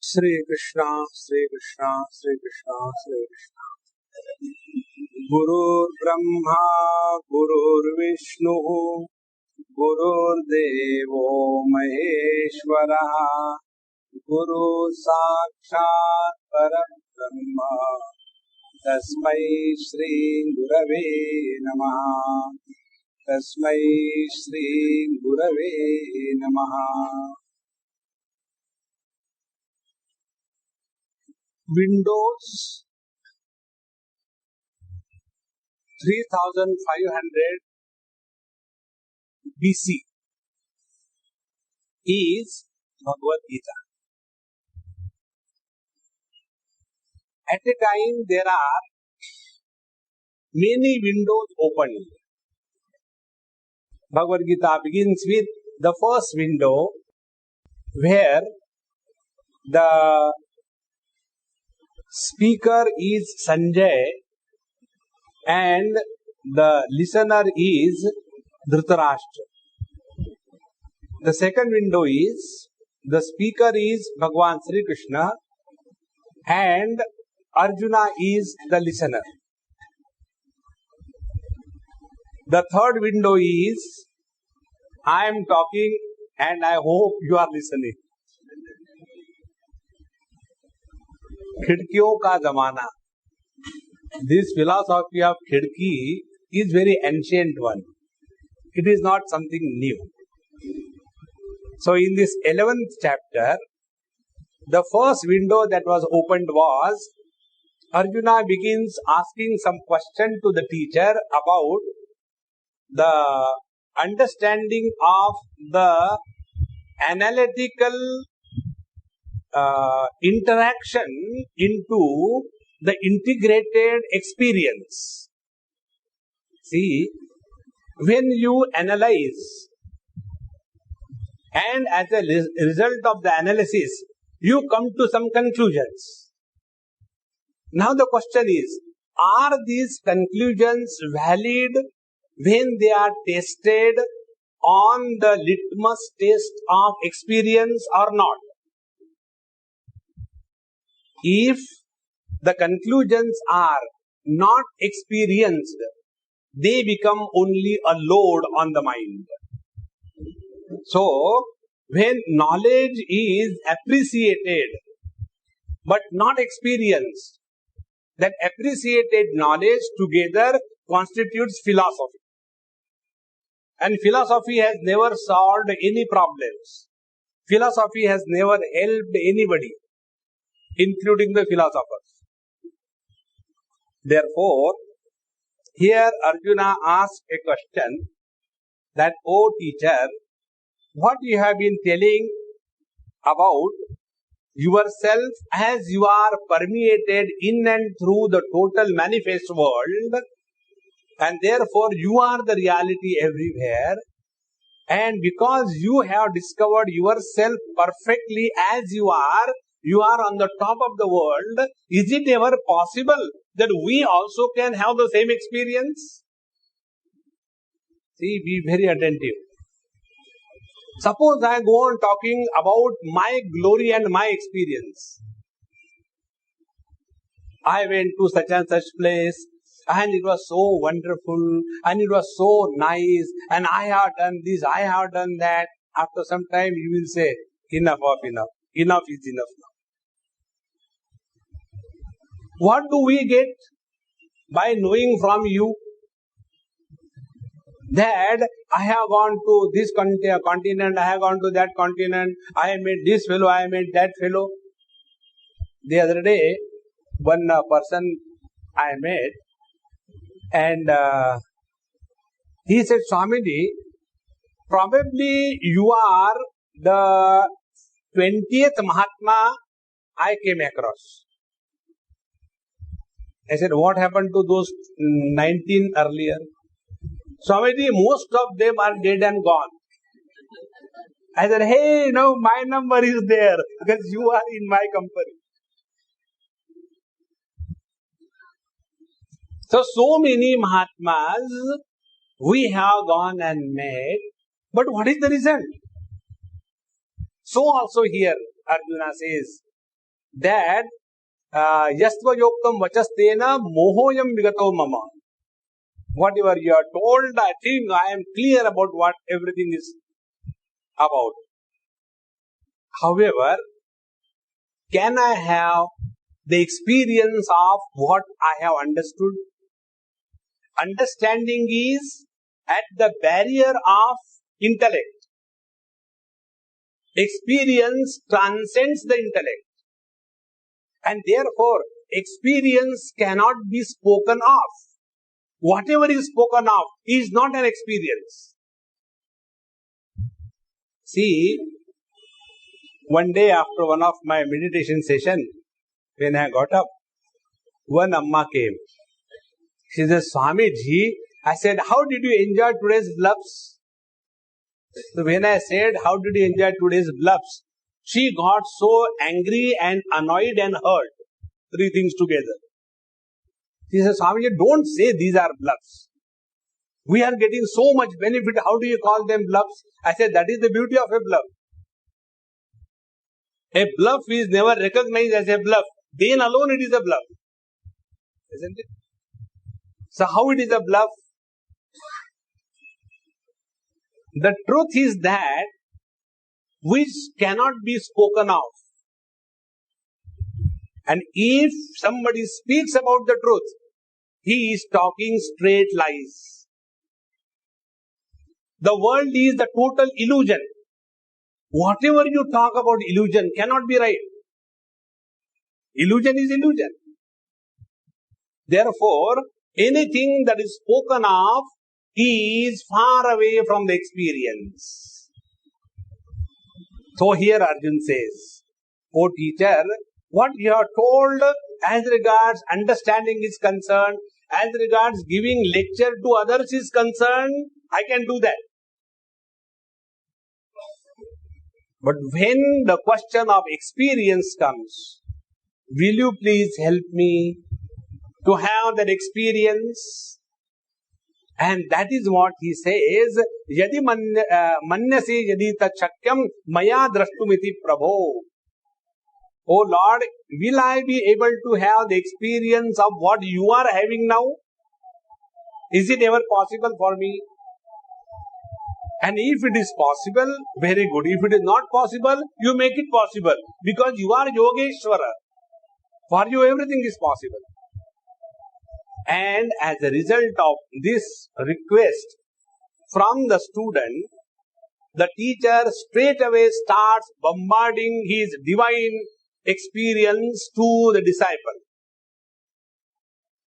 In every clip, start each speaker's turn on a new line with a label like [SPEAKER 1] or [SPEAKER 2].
[SPEAKER 1] Shri Krishna, Shri Krishna, Shri Krishna, Shri Krishna. Gurur Brahma, Gurur Vishnu, Gurur Devo Maheshwara, Guru Sakshat Parabrahma, Tasmai Shri Gurave Namaha, Tasmai Shri Gurave Namaha. Windows 3500 BC is Bhagavad Gita. At a time there are many windows opened. Bhagavad Gita begins with the first window where the speaker is Sanjay and the listener is Dhritarashtra. The second window is the speaker is Bhagwan Sri Krishna and Arjuna is the listener. The third window is I am talking and I hope you are listening. खिड़कियों का जमाना. This philosophy of खिड़की is very ancient one. It is not something new. So in this 11th chapter, the first window that was opened was Arjuna begins asking some question to the teacher about the understanding of the analytical interaction into the integrated experience. See, when you analyze and as a result of the analysis, you come to some conclusions. Now the question is, are these conclusions valid when they are tested on the litmus test of experience or not? If the conclusions are not experienced, they become only a load on the mind. So, when knowledge is appreciated but not experienced, that appreciated knowledge together constitutes philosophy. And philosophy has never solved any problems. Philosophy has never helped anybody, including the philosophers. Therefore, here Arjuna asks a question that, O teacher, what you have been telling about yourself as you are permeated in and through the total manifest world, and therefore you are the reality everywhere, and because you have discovered yourself perfectly as you are on the top of the world, is it ever possible that we also can have the same experience? See, be very attentive. Suppose I go on talking about my glory and my experience. I went to such and such place and it was so wonderful and it was so nice and I have done this, I have done that. After some time you will say, enough of enough. Enough is enough now. What do we get by knowing from you that I have gone to this continent, I have gone to that continent, I have met this fellow, I have met that fellow. The other day, one person I met, and he said, Swamiji, probably you are the 20th Mahatma I came across. I said, what happened to those 19 earlier? Swamiji, most of them are dead and gone. I said, hey, no, my number is there because you are in my company. So many Mahatmas we have gone and met, but what is the result? So also here, Arjuna says, that yasva yoktam vachastena mohoyam vigato mama. Whatever you are told, I think I am clear about what everything is about. However, can I have the experience of what I have understood? Understanding is at the barrier of intellect. Experience transcends the intellect. And therefore, experience cannot be spoken of. Whatever is spoken of is not an experience. See, one day after one of my meditation session, when I got up, one Amma came. She said, Swamiji, I said, how did you enjoy today's bluffs? So when I said, how did you enjoy today's bluffs? She got so angry and annoyed and hurt. Three things together. She said, Swamiji, don't say these are bluffs. We are getting so much benefit. How do you call them bluffs? I said, that is the beauty of a bluff. A bluff is never recognized as a bluff. Then alone it is a bluff. Isn't it? So how it is a bluff? The truth is that which cannot be spoken of. And if somebody speaks about the truth, he is talking straight lies. The world is the total illusion. Whatever you talk about illusion cannot be right. Illusion is illusion. Therefore, anything that is spoken of is far away from the experience. So here Arjuna says, O teacher, what you are told as regards understanding is concerned, as regards giving lecture to others is concerned, I can do that. But when the question of experience comes, will you please help me to have that experience? And that is what he says, Yadi manyase yadi tachakyam maya drashtumiti prabho. Oh Lord, will I be able to have the experience of what you are having now? Is it ever possible for me? And if it is possible, very good. If it is not possible, you make it possible. Because you are Yogeshwara. For you, everything is possible. And as a result of this request from the student, the teacher straight away starts bombarding his divine experience to the disciple.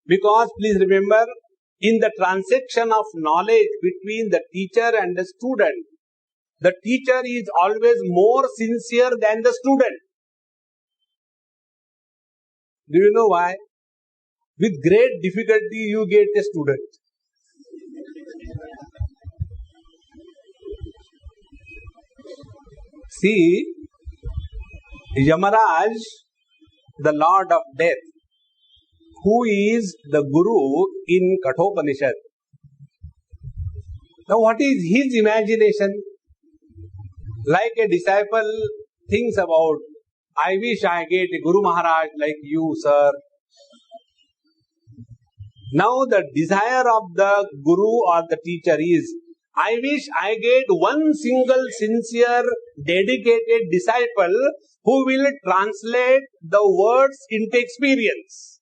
[SPEAKER 1] Because please remember, in the transaction of knowledge between the teacher and the student, the teacher is always more sincere than the student. Do you know why? With great difficulty you get a student. See, Yamaraj, the Lord of Death, who is the Guru in Kathopanishad. Now what is his imagination? Like a disciple thinks about, I wish I get a Guru Maharaj like you, sir. Now the desire of the Guru or the teacher is, I wish I get one single sincere, dedicated disciple who will translate the words into experience.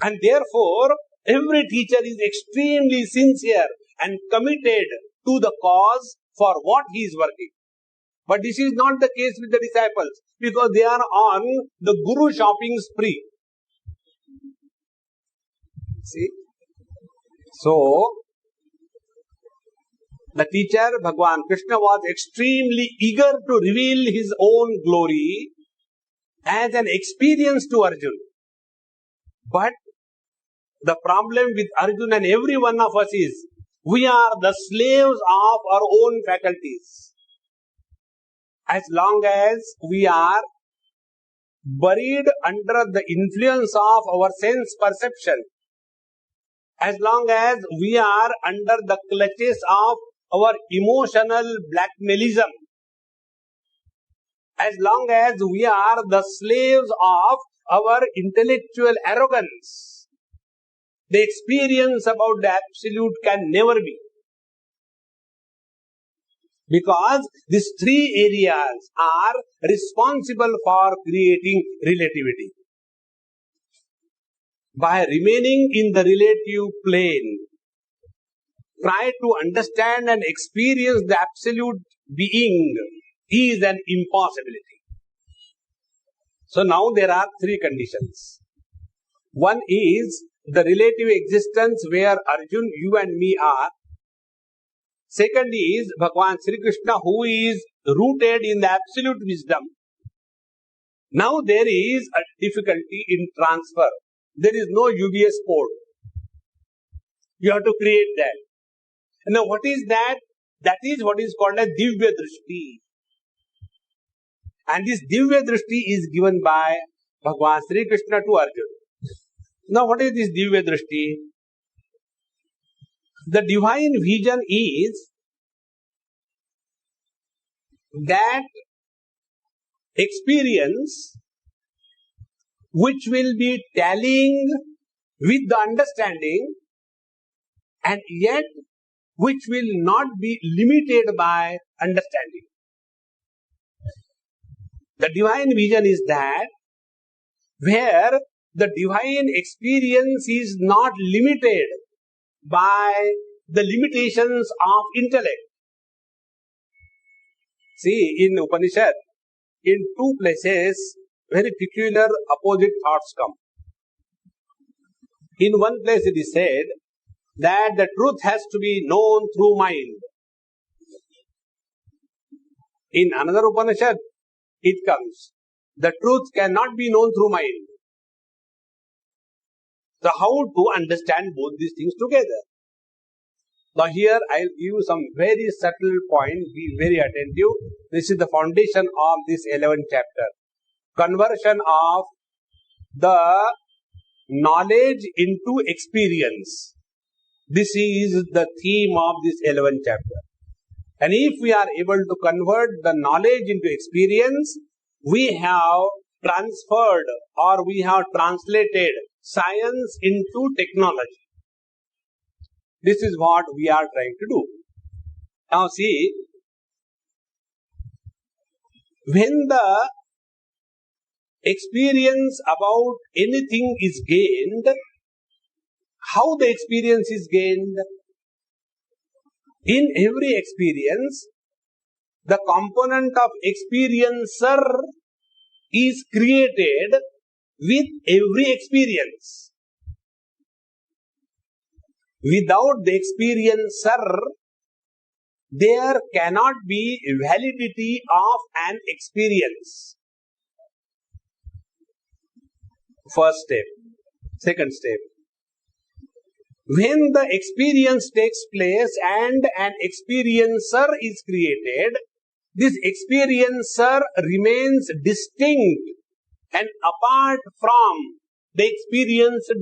[SPEAKER 1] And therefore, every teacher is extremely sincere and committed to the cause for what he is working. But this is not the case with the disciples, because they are on the Guru shopping spree. See? So, the teacher, Bhagwan Krishna, was extremely eager to reveal his own glory as an experience to Arjuna. But the problem with Arjuna and every one of us is, we are the slaves of our own faculties. As long as we are buried under the influence of our sense perception, as long as we are under the clutches of our emotional blackmailism, as long as we are the slaves of our intellectual arrogance, the experience about the absolute can never be. Because these three areas are responsible for creating relativity. By remaining in the relative plane, try to understand and experience the absolute being is an impossibility. So now there are three conditions. One is the relative existence where Arjun, you and me are. Second is Bhagavan Sri Krishna, who is rooted in the absolute wisdom. Now there is a difficulty in transfer. There is no UBS port. You have to create that. Now what is that? That is what is called a Divya Drishti. And this Divya Drishti is given by Bhagavan Sri Krishna to Arjuna. Now what is this Divya Drishti? The divine vision is that experience which will be tallying with the understanding and yet which will not be limited by understanding. The divine vision is that where the divine experience is not limited by the limitations of intellect. See, in Upanishad, in two places, very peculiar opposite thoughts come. In one place it is said that the truth has to be known through mind. In another Upanishad, it comes, the truth cannot be known through mind. So how to understand both these things together? Now here I will give you some very subtle point, be very attentive. This is the foundation of this 11th chapter. Conversion of the knowledge into experience. This is the theme of this 11th chapter. And if we are able to convert the knowledge into experience, we have transferred or we have translated science into technology. This is what we are trying to do. Now see, when the experience about anything is gained, how the experience is gained? In every experience, the component of experiencer is created with every experience. Without the experiencer, there cannot be validity of an experience. First step. Second step. When the experience takes place and an experiencer is created, this experiencer remains distinct and apart from the experienced.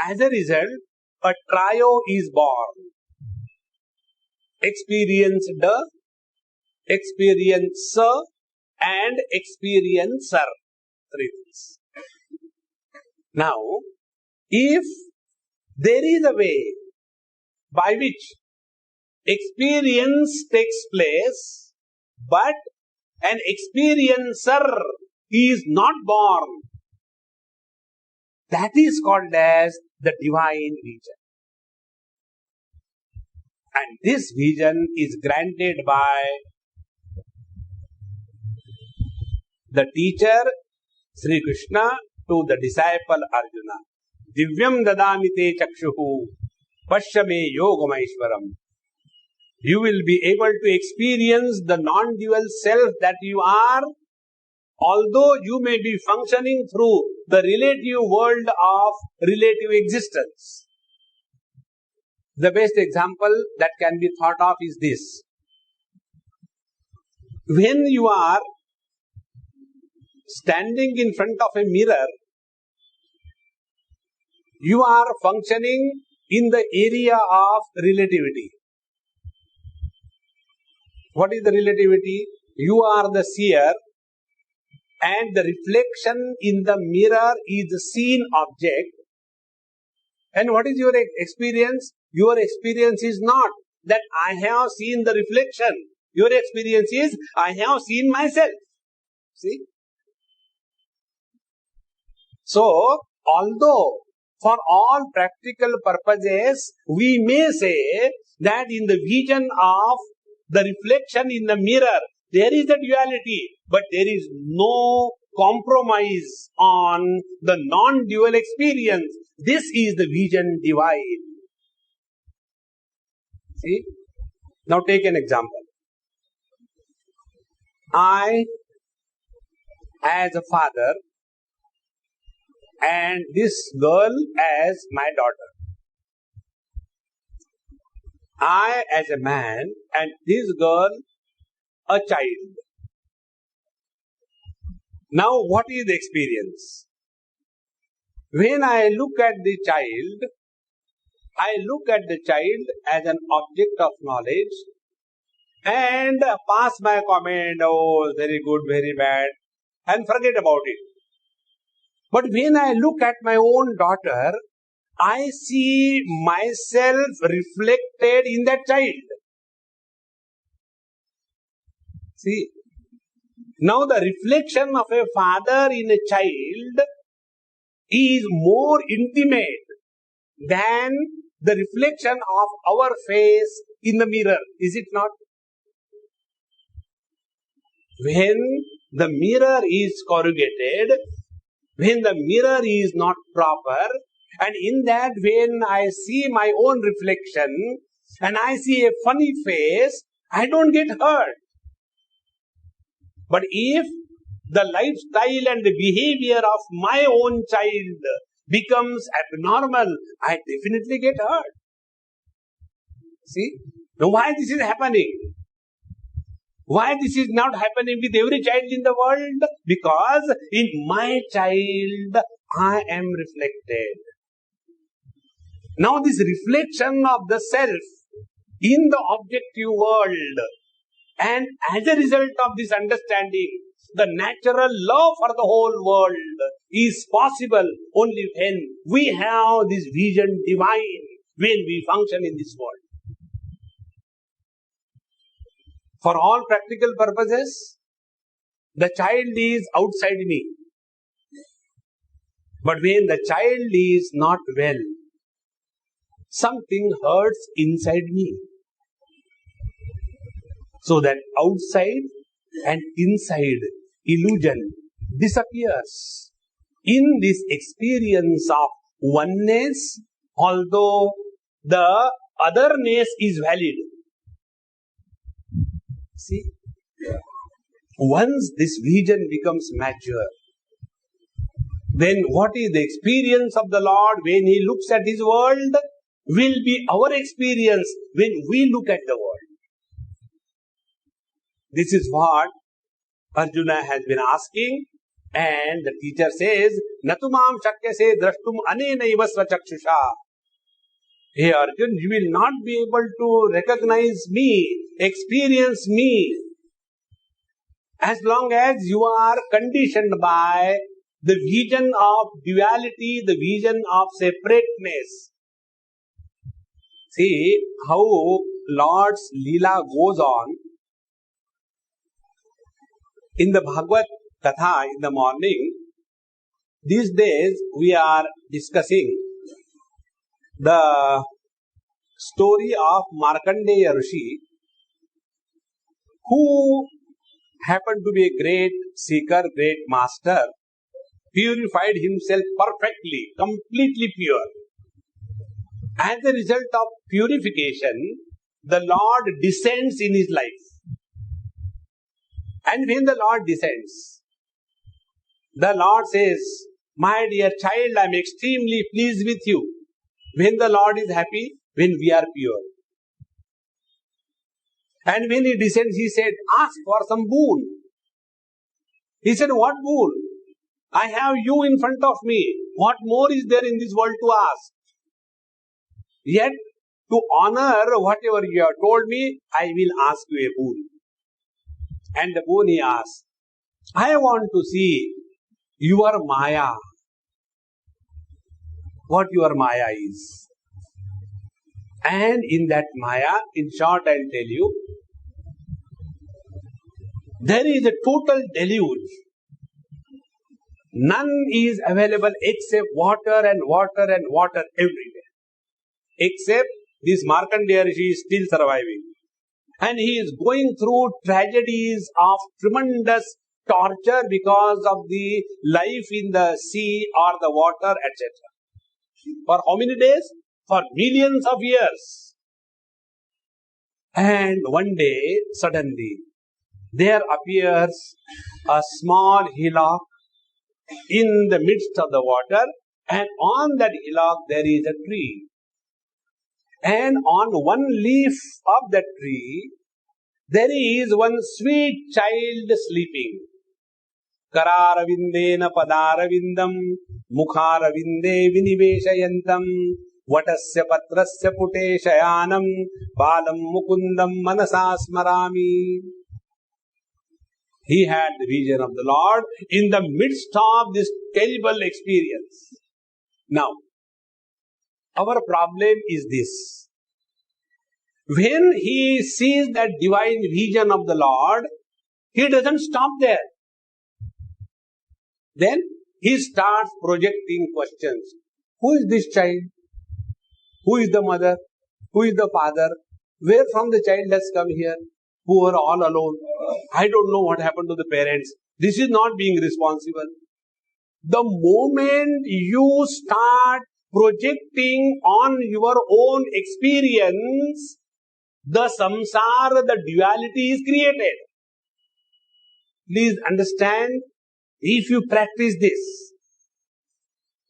[SPEAKER 1] As a result, a trio is born. Experienced, experiencer, and experiencer. Three things. Now, if there is a way by which experience takes place, but an experiencer is not born, that is called as the divine vision. And this vision is granted by the teacher, Sri Krishna, to the disciple Arjuna. Divyam dadamite chakshuhu pashyame yogamaishwaram. You will be able to experience the non-dual self that you are, although you may be functioning through the relative world of relative existence. The best example that can be thought of is this. When you are standing in front of a mirror, you are functioning in the area of relativity. What is the relativity? You are the seer and the reflection in the mirror is the seen object. And what is your experience? Your experience is not that I have seen the reflection. Your experience is I have seen myself. See? So, although for all practical purposes, we may say that in the vision of the reflection in the mirror, there is a duality, but there is no compromise on the non-dual experience. This is the vision divine. See? Now take an example. I, as a father, and this girl as my daughter. I as a man and this girl a child. Now what is the experience? When I look at the child, I look at the child as an object of knowledge and pass my comment, oh, very good, very bad, and forget about it. But when I look at my own daughter, I see myself reflected in that child. See, now the reflection of a father in a child is more intimate than the reflection of our face in the mirror, is it not? When the mirror is corrugated, when the mirror is not proper, and in that when I see my own reflection and I see a funny face, I don't get hurt. But if the lifestyle and the behavior of my own child becomes abnormal, I definitely get hurt. See? Now why this is happening? Why this is not happening with every child in the world? Because in my child, I am reflected. Now this reflection of the self in the objective world, and as a result of this understanding, the natural love for the whole world is possible only when we have this vision divine, when we function in this world. For all practical purposes, the child is outside me. But when the child is not well, something hurts inside me. So that outside and inside illusion disappears. In this experience of oneness, although the otherness is valid. See, once this vision becomes mature, then what is the experience of the Lord when He looks at His world will be our experience when we look at the world. This is what Arjuna has been asking, and the teacher says, Natumam shakyase drashtum anenaiva svachakshusha. Hey Arjun, you will not be able to recognize me, experience me, as long as you are conditioned by the vision of duality, the vision of separateness. See how Lord's Leela goes on. In the Bhagavad Katha in the morning, these days we are discussing the story of Markandeya Rishi, who happened to be a great seeker, great master, purified himself perfectly, completely pure. As a result of purification, the Lord descends in his life. And when the Lord descends, the Lord says, my dear child, I am extremely pleased with you. When the Lord is happy, when we are pure. And when He descends, He said, ask for some boon. He said, what boon? I have you in front of me. What more is there in this world to ask? Yet, to honor whatever you have told me, I will ask you a boon. And the Boni asks, I want to see your Maya. What your Maya is. And in that Maya, in short I'll tell you, there is a total deluge. None is available except water and water and water everywhere. Except this Markandeya Rishi is still surviving. And he is going through tragedies of tremendous torture because of the life in the sea or the water, etc. For how many days? For millions of years. And one day, suddenly, there appears a small hillock in the midst of the water, and on that hillock there is a tree. And on one leaf of that tree, there is one sweet child sleeping. Kararavindena padaravindam mukharavinde viniveshayantam vatasya patrasya puteshayanam balam mukundam manasa smarami. He had the vision of the Lord in the midst of this terrible experience. Now, our problem is this. When he sees that divine vision of the Lord, he doesn't stop there. Then he starts projecting questions. Who is this child? Who is the mother? Who is the father? Where from the child has come here? Who are all alone? I don't know what happened to the parents. This is not being responsible. The moment you start projecting on your own experience, the samsara, the duality is created. Please understand, if you practice this,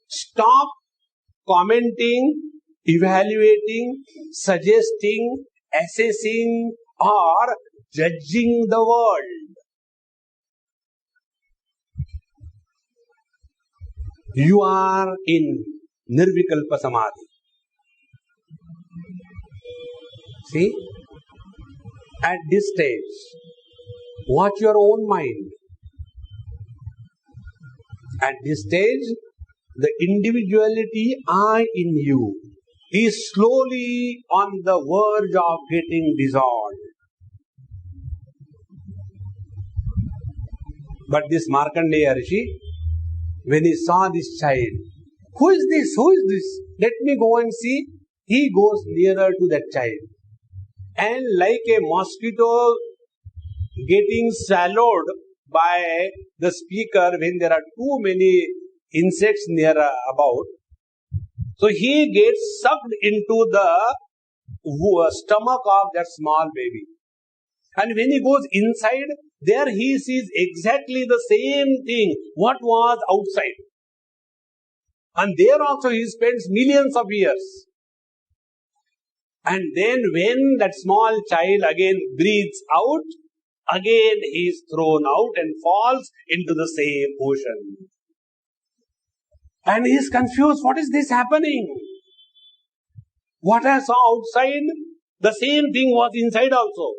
[SPEAKER 1] stop commenting, evaluating, suggesting, assessing, or judging the world. You are in Nirvikalpa Samadhi. See? At this stage, watch your own mind. At this stage, the individuality I in you is slowly on the verge of getting dissolved. But this Markandeya Rishi, when he saw this child, who is this? Who is this? Let me go and see. He goes nearer to that child. And like a mosquito getting swallowed by the speaker when there are too many insects near about, so he gets sucked into the stomach of that small baby. And when he goes inside, there he sees exactly the same thing what was outside. And there also he spends millions of years. And then when that small child again breathes out, again he is thrown out and falls into the same ocean. And he is confused. What is this happening? What I saw outside, the same thing was inside also.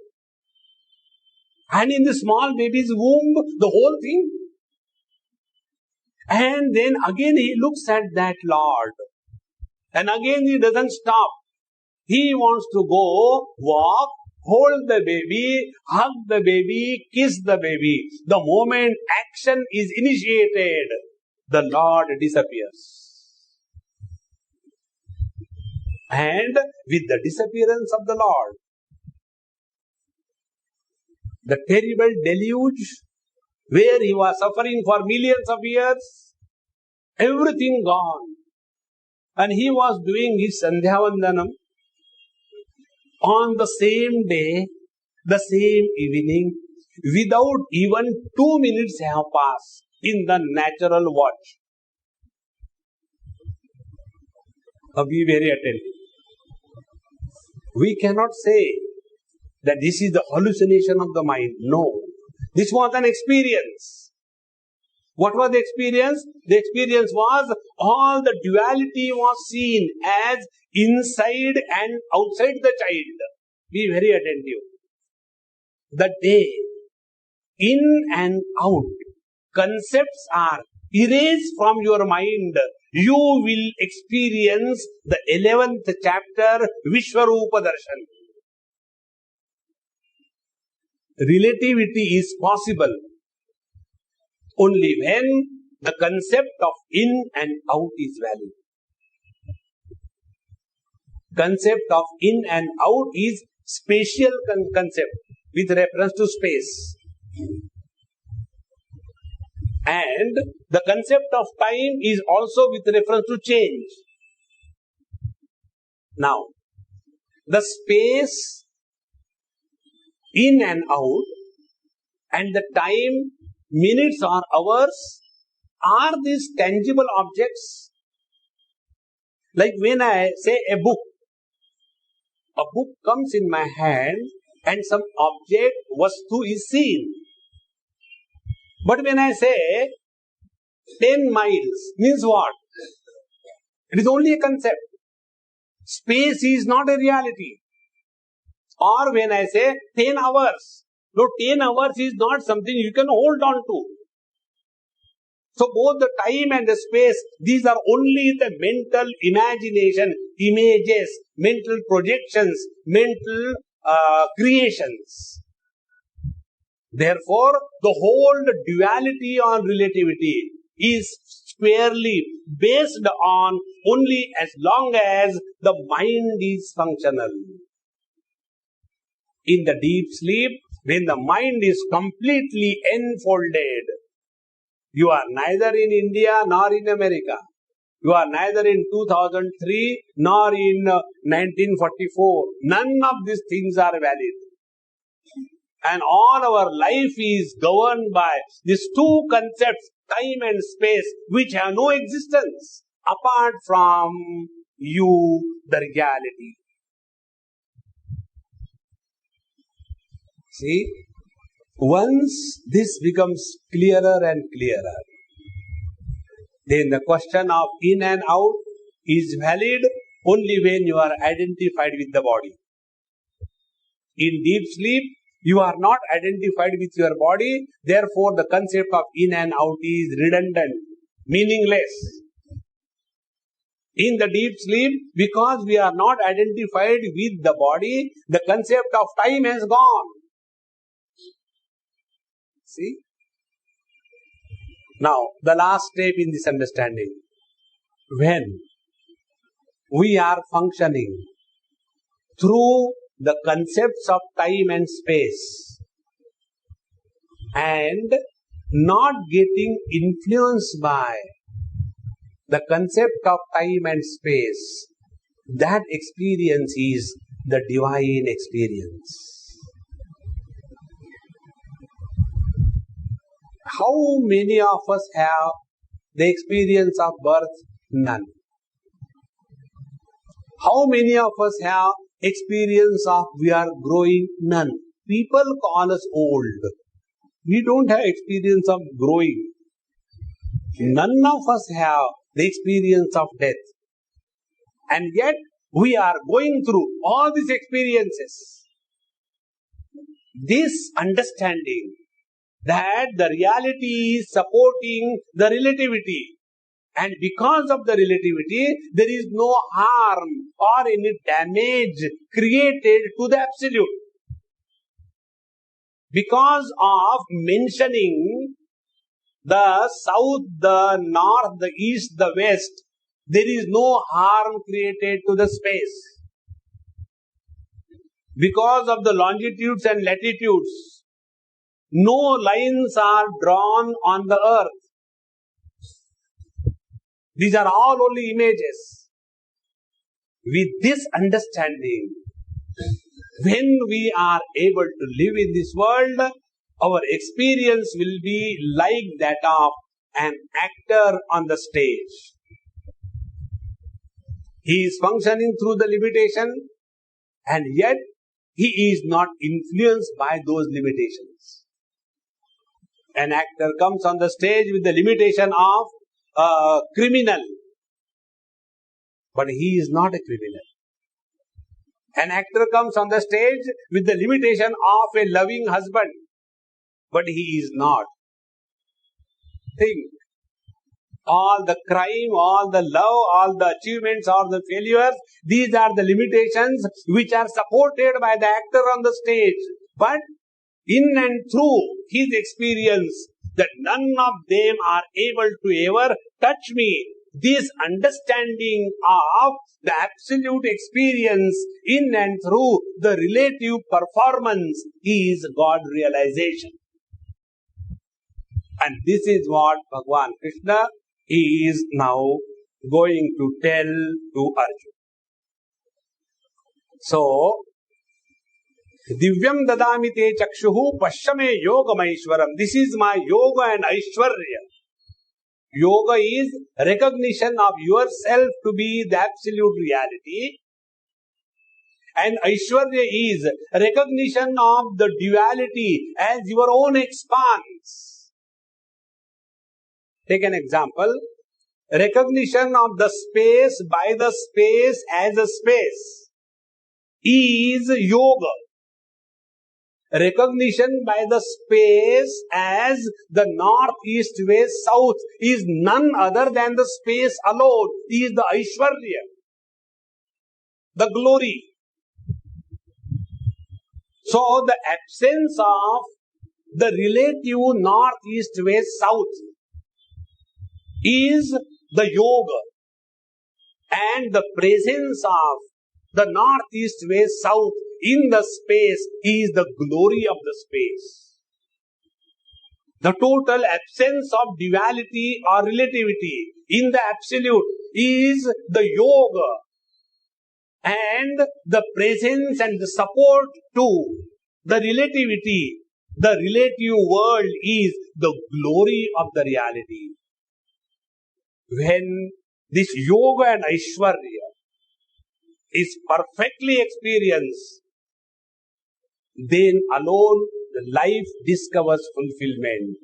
[SPEAKER 1] And in the small baby's womb, the whole thing. And then again he looks at that Lord. And again he doesn't stop. He wants to go, walk, hold the baby, hug the baby, kiss the baby. The moment action is initiated, the Lord disappears. And with the disappearance of the Lord, the terrible deluge where he was suffering for millions of years, everything gone. And he was doing his Sandhyavandanam on the same day, the same evening, without even 2 minutes have passed in the natural watch. Now be very attentive. We cannot say that this is the hallucination of the mind. No. This was an experience. What was the experience? The experience was all the duality was seen as inside and outside the child. Be very attentive. The day in and out, concepts are erased from your mind, you will experience the 11th chapter, Vishwarupa Darshan. Relativity is possible only when the concept of in and out is valid. Concept of in and out is spatial concept with reference to space. And the concept of time is also with reference to change. Now, the space in and out and the time, minutes or hours, are these tangible objects? Like when I say a book comes in my hand and some object, vastu is seen. But when I say 10 miles, means what? It is only a concept. Space is not a reality. Or when I say 10 hours, no, 10 hours is not something you can hold on to. So both the time and the space, these are only the mental imagination, images, mental projections, mental creations. Therefore, the whole duality on relativity is squarely based on only as long as the mind is functional. In the deep sleep, when the mind is completely enfolded, you are neither in India nor in America. You are neither in 2003 nor in 1944. None of these things are valid. And all our life is governed by these two concepts, time and space, which have no existence apart from you, the reality. See, once this becomes clearer and clearer, then the question of in and out is valid only when you are identified with the body. In deep sleep, you are not identified with your body, therefore the concept of in and out is redundant, meaningless. In the deep sleep, because we are not identified with the body, the concept of time has gone. See? Now, the last step in this understanding. When we are functioning through the concepts of time and space and not getting influenced by the concept of time and space, that experience is the divine experience. How many of us have the experience of birth? None. How many of us have experience of we are growing? None. People call us old. We don't have experience of growing. None of us have the experience of death. And yet, we are going through all these experiences. This understanding that the reality is supporting the relativity. And because of the relativity, there is no harm or any damage created to the absolute. Because of mentioning the south, the north, the east, the west, there is no harm created to the space. Because of the longitudes and latitudes, no lines are drawn on the earth. These are all only images. With this understanding, when we are able to live in this world, our experience will be like that of an actor on the stage. He is functioning through the limitation, and yet he is not influenced by those limitations. An actor comes on the stage with the limitation of a criminal, but he is not a criminal. An actor comes on the stage with the limitation of a loving husband, but he is not. Think. All the crime, all the love, all the achievements, all the failures, these are the limitations which are supported by the actor on the stage. But in and through his experience, that none of them are able to ever touch me. This understanding of the absolute experience in and through the relative performance is God realization. And this is what Bhagavan Krishna is now going to tell to Arjuna. So, Divyam dadami te chakshuhu pashyame yogam aishwaram. This is my yoga and aishwarya. Yoga is recognition of yourself to be the absolute reality. And aishwarya is recognition of the duality as your own expanse. Take an example. Recognition of the space by the space as a space is yoga. Recognition by the space as the north, east, west, south is none other than the space alone, is the aishwarya, the glory. So the absence of the relative north, east, west, south is the yoga, and the presence of the north, east, west, south in the space is the glory of the space. The total absence of duality or relativity in the absolute is the yoga, and the presence and the support to the relativity, the relative world is the glory of the reality. When this yoga and aishwarya is perfectly experienced, then alone the life discovers fulfillment.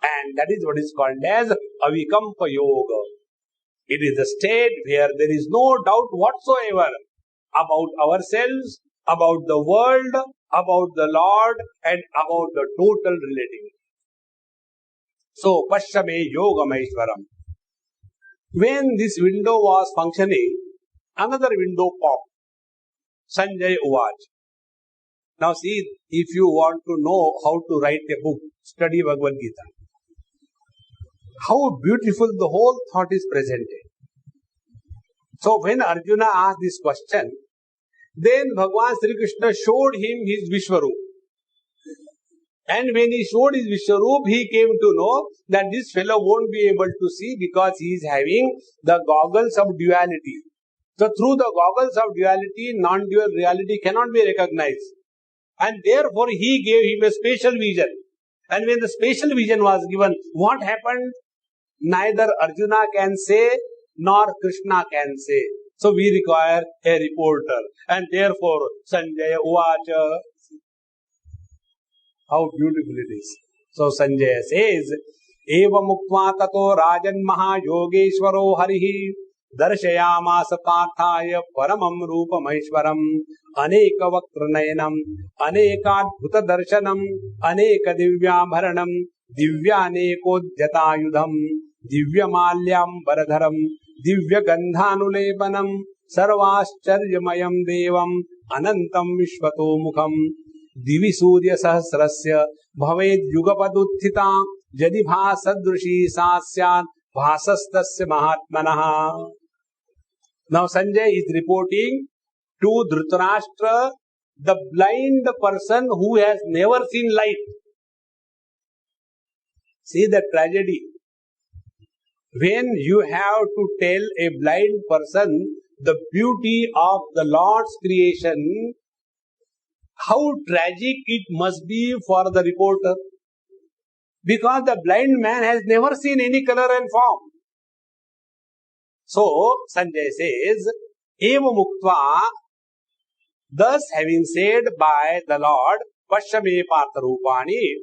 [SPEAKER 1] And that is what is called as avikampa yoga. It is a state where there is no doubt whatsoever about ourselves, about the world, about the Lord, and about the total relativity. So, pashyame yogam aishwaram. When this window was functioning, another window popped. Sanjay Uvach. Now see, if you want to know how to write a book, study Bhagavad Gita. How beautiful the whole thought is presented. So when Arjuna asked this question, then Bhagavan Sri Krishna showed him his Vishwaroop. And when he showed his Vishwaroop, he came to know that this fellow won't be able to see because he is having the goggles of duality. So through the goggles of duality, non-dual reality cannot be recognized. And therefore he gave him a spatial vision. And when the spatial vision was given, what happened? Neither Arjuna can say, nor Krishna can say. So we require a reporter. And therefore, Sanjaya Uvacha. How beautiful it is. So Sanjaya says, Eva muktva tato rajan maha yogeshwaro harihi darshayamasa parthaya paramam rupam aishwaram aneka vaktranayanam anekadbhuta darshanam aneka divyabharanam divyanekodhyatayudham divyamalyam varadharam divyagandhanulepanam sarvascharyamayam devam anantam vishvato mukham divi surya sahasrasya bhaved yugapaduthita jadi bhasadrushi sasyat bhasastasya mahatmanaha. Now Sanjay is reporting to Dhritarashtra, the blind person who has never seen light. See the tragedy. When you have to tell a blind person the beauty of the Lord's creation, how tragic it must be for the reporter. Because the blind man has never seen any color and form. So, Sanjay says, Eva muktva, thus having said by the Lord, Pashyame Partharupani,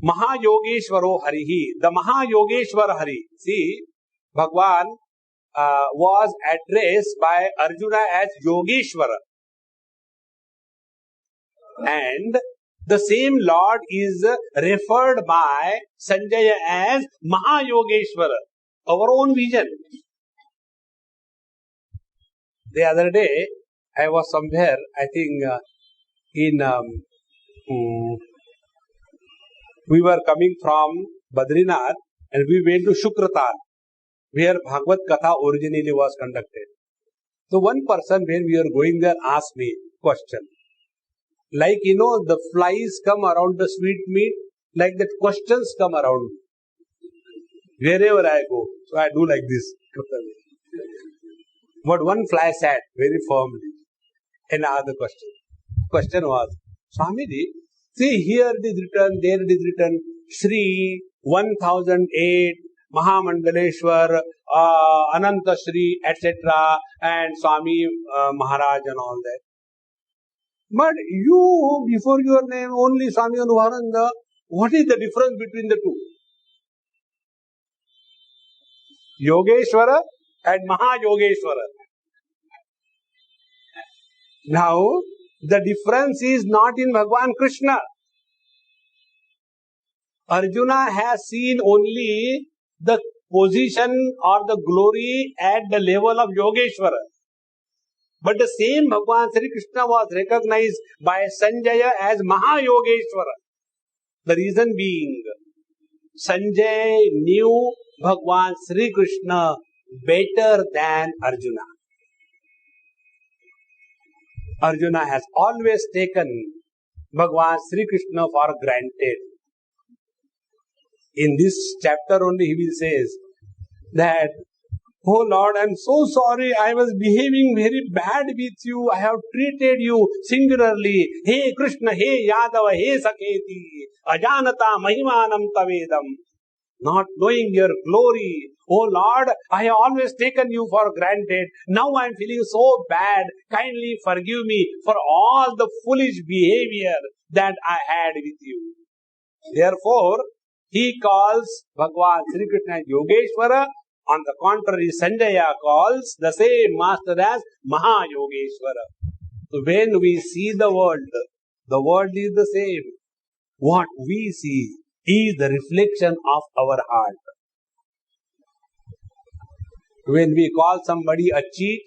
[SPEAKER 1] Mahayogeshwaro Harihi, the Mahayogeshwar Hari. See, Bhagwan was addressed by Arjuna as Yogeshwara. And The same Lord is referred by Sanjaya as Mahayogeshwara, our own vision. The other day, I was somewhere, I think in, we were coming from Badrinath and we went to Shukratal, where Bhagavad Katha originally was conducted. So one person when we were going there asked me question. Like, the flies come around the sweet meat, like that questions come around me. Wherever I go. So I do like this. But one fly sat very firmly and asked the question. Question was, Swamiji, see here it is written, there it is written, Sri 1008, Mahamandaleshwar, Ananta Sri, etc. and Swami Maharaj and all that. But you, before your name, only Swami Anuvarananda, what is the difference between the two? Yogeshwara and Mahayogeshwara. Now, the difference is not in Bhagavan Krishna. Arjuna has seen only the position or the glory at the level of Yogeshwara. But the same Bhagavan Sri Krishna was recognized by Sanjaya as Mahayogeshwara. The reason being, Sanjay knew Bhagavan Sri Krishna better than Arjuna. Arjuna has always taken Bhagavan Sri Krishna for granted. In this chapter only he will says that, oh Lord, I am so sorry, I was behaving very bad with you, I have treated you singularly. Hey Krishna, hey Yadava, hey Saketi, Ajanata Mahimanam Tavedam. Not knowing your glory. Oh Lord, I have always taken you for granted. Now I am feeling so bad. Kindly forgive me for all the foolish behavior that I had with you. Therefore, he calls Bhagavan Sri Krishna Yogeshwara. On the contrary, Sanjaya calls the same master as Mahayogeshwara. So when we see the world is the same. What we see is the reflection of our heart. When we call somebody a cheat,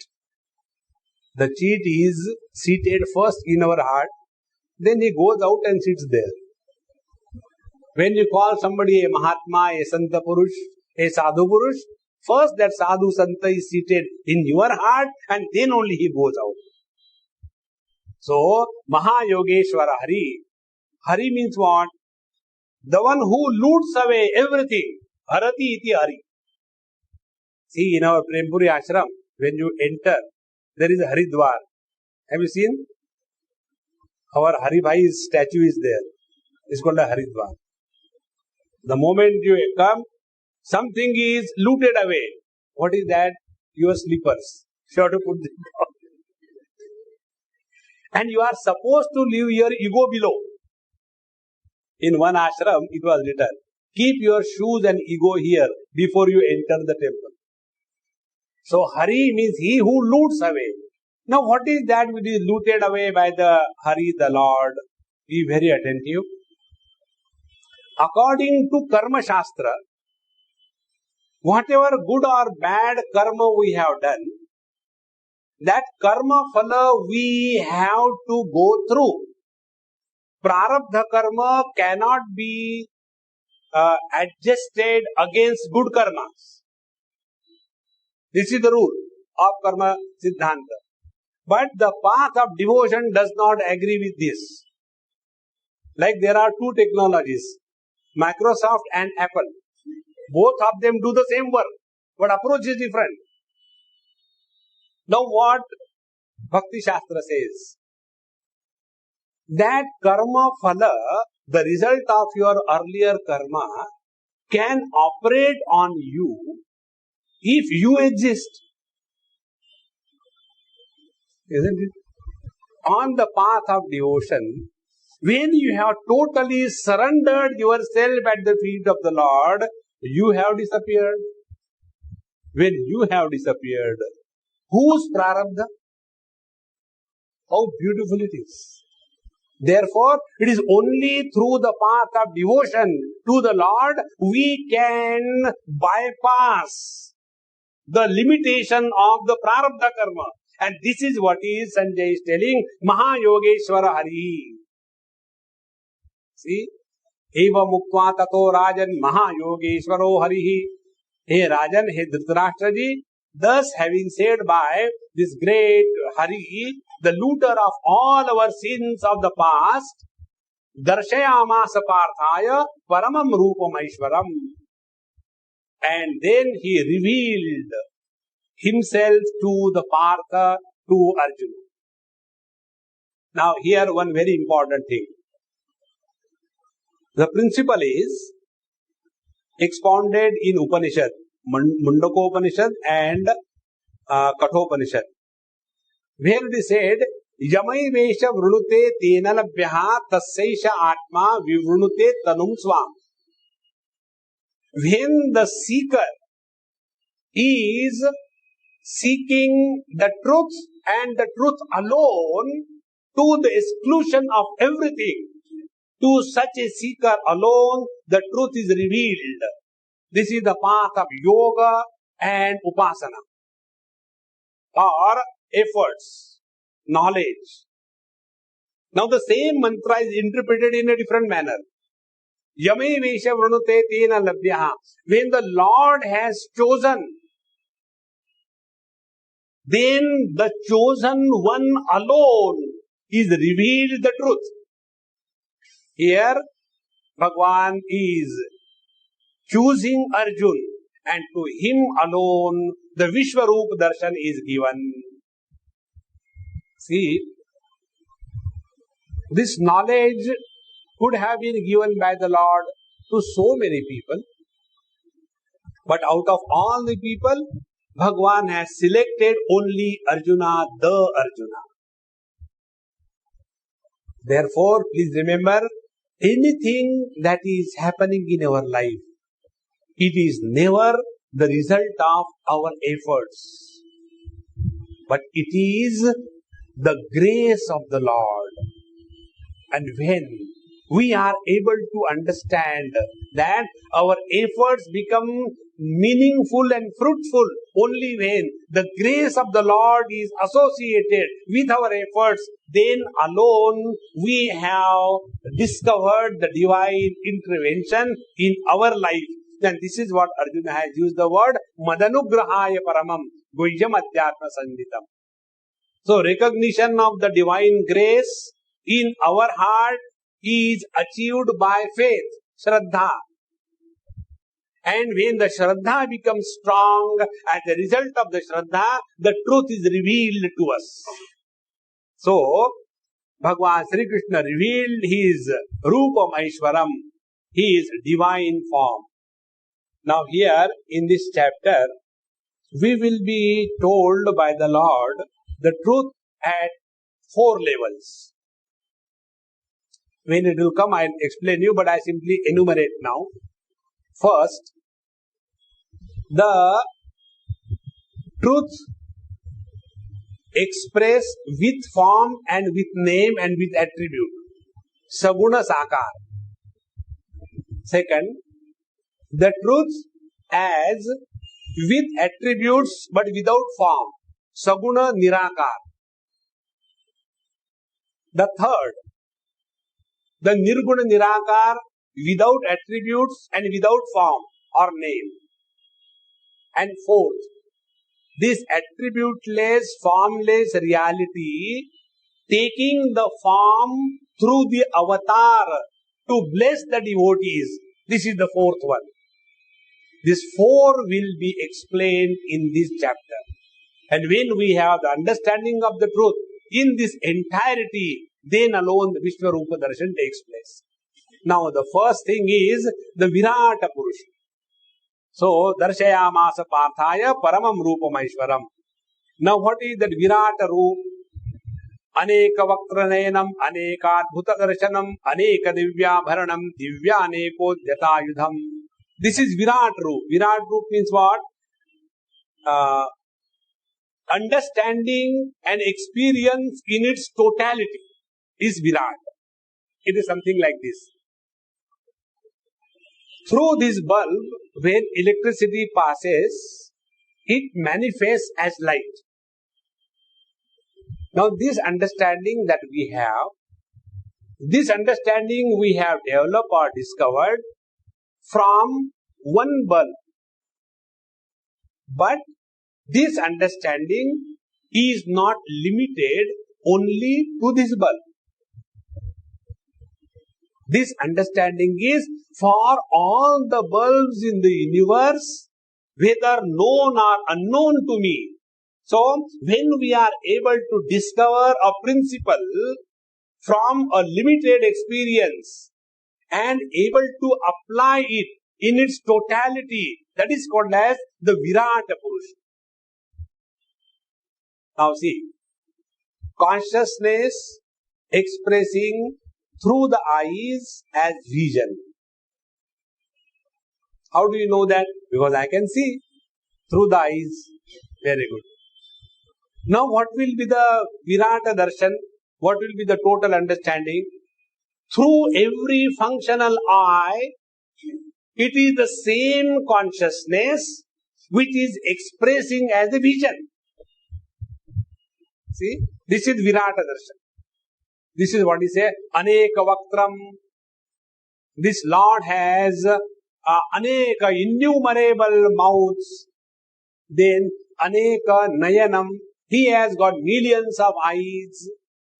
[SPEAKER 1] the cheat is seated first in our heart, then he goes out and sits there. When you call somebody a Mahatma, a Santa Purush, a Sadhu Purush, first that Sadhu Santa is seated in your heart and then only he goes out. So, Mahayogeshwara Hari. Hari means what? The one who loots away everything. Harati iti Hari. See, in our Prempuri ashram, when you enter, there is a Haridwar. Have you seen? Our Hari Bhai's statue is there. It's called a Haridwar. The moment you come, something is looted away. What is that? Your slippers. You have to put them down. And you are supposed to leave your ego below. In one ashram, it was written, keep your shoes and ego here before you enter the temple. So, Hari means he who loots away. Now, what is that which is looted away by the Hari, the Lord? Be very attentive. According to Karma Shastra, whatever good or bad karma we have done, that karma phala we have to go through. Prarabdha karma cannot be adjusted against good karmas. This is the rule of karma siddhanta. But the path of devotion does not agree with this. Like there are two technologies, Microsoft and Apple. Both of them do the same work, but approach is different. Now what Bhakti Shastra says? That karma phala, the result of your earlier karma, can operate on you if you exist. Isn't it? On the path of devotion, when you have totally surrendered yourself at the feet of the Lord, you have disappeared. When you have disappeared, whose prarabdha? How beautiful it is. Therefore, it is only through the path of devotion to the Lord we can bypass the limitation of the prarabdha karma. And this is what is Sanjay is telling, Mahayogeshwara Hari. See? Eva mukva tato rajan Mahayogeshwaro Harihi. Hey Rajan, hey Dhritarashtra ji, thus having said by this great Hari, the looter of all our sins of the past, Darshayamasa Parthaya Paramam Rupam Aishwaram. And then he revealed himself to the Partha, to Arjuna. Now here one very important thing. The principle is expounded in Upanishad, Mundakopanishad and Kathopanishad, where it is said, Yamai Vesha Vrunute Tenalabhyaha Tasyaisha Atma Vivrunute Tanum Swam. When the seeker is seeking the truth and the truth alone to the exclusion of everything, to such a seeker alone, the truth is revealed. This is the path of yoga and upasana, or efforts, knowledge. Now the same mantra is interpreted in a different manner. Yame Vesha Vrunute Tena Labhyaha. When the Lord has chosen, then the chosen one alone is revealed the truth. Here, Bhagwan is choosing Arjun, and to him alone the Vishwarup Darshan is given. See, this knowledge could have been given by the Lord to so many people, but out of all the people, Bhagwan has selected only Arjuna, the Arjuna. Therefore, please remember, anything that is happening in our life, it is never the result of our efforts, but it is the grace of the Lord. And when we are able to understand that our efforts become meaningful and fruitful only when the grace of the Lord is associated with our efforts, then alone we have discovered the divine intervention in our life. And this is what Arjuna has used the word Madanugrahaya Paramam Guhyam Adhyatma Sanditam. So recognition of the divine grace in our heart is achieved by faith, Shraddha. And when the Shraddha becomes strong, as a result of the Shraddha, the truth is revealed to us. So, Bhagwan Sri Krishna revealed his Rupam Aishwaram, his divine form. Now here, in this chapter, we will be told by the Lord the truth at 4 levels. When it will come, I will explain you, but I simply enumerate now. First, the truth expressed with form and with name and with attribute. Saguna Sakar. Second, the truth as with attributes but without form. Saguna Nirakar. The third, the Nirguna Nirakar without attributes and without form or name. And fourth, this attributeless, formless reality taking the form through the avatar to bless the devotees. This is the fourth one. These 4 will be explained in this chapter. And when we have the understanding of the truth in this entirety, then alone the Vishwarupa Darshan takes place. Now the first thing is the Virata Purusha. So, Darshayamasa Parthaya Paramam Rupam Aishwaram. Now what is that Virata Roop? Aneka Vaktranenam, Aneka Adbhuta Darshanam, Aneka Divyabharanam, Divya Aneko Jatayudham. This is Virat Roop. Virat Roop means what? Understanding and experience in its totality is Virat. It is something like this. Through this bulb, when electricity passes, it manifests as light. Now this understanding that we have, developed or discovered from one bulb. But this understanding is not limited only to this bulb. This understanding is for all the bulbs in the universe, whether known or unknown to me. So, when we are able to discover a principle from a limited experience and able to apply it in its totality, that is called as the Virata Purusha. Now see, consciousness expressing through the eyes as vision. How do you know that? Because I can see through the eyes. Very good. Now what will be the Virata Darshan? What will be the total understanding? Through every functional eye, it is the same consciousness which is expressing as a vision. See, this is Virata Darshan. This is what he says, Aneka Vaktram. This Lord has Aneka innumerable mouths. Then Aneka Nayanam. He has got millions of eyes.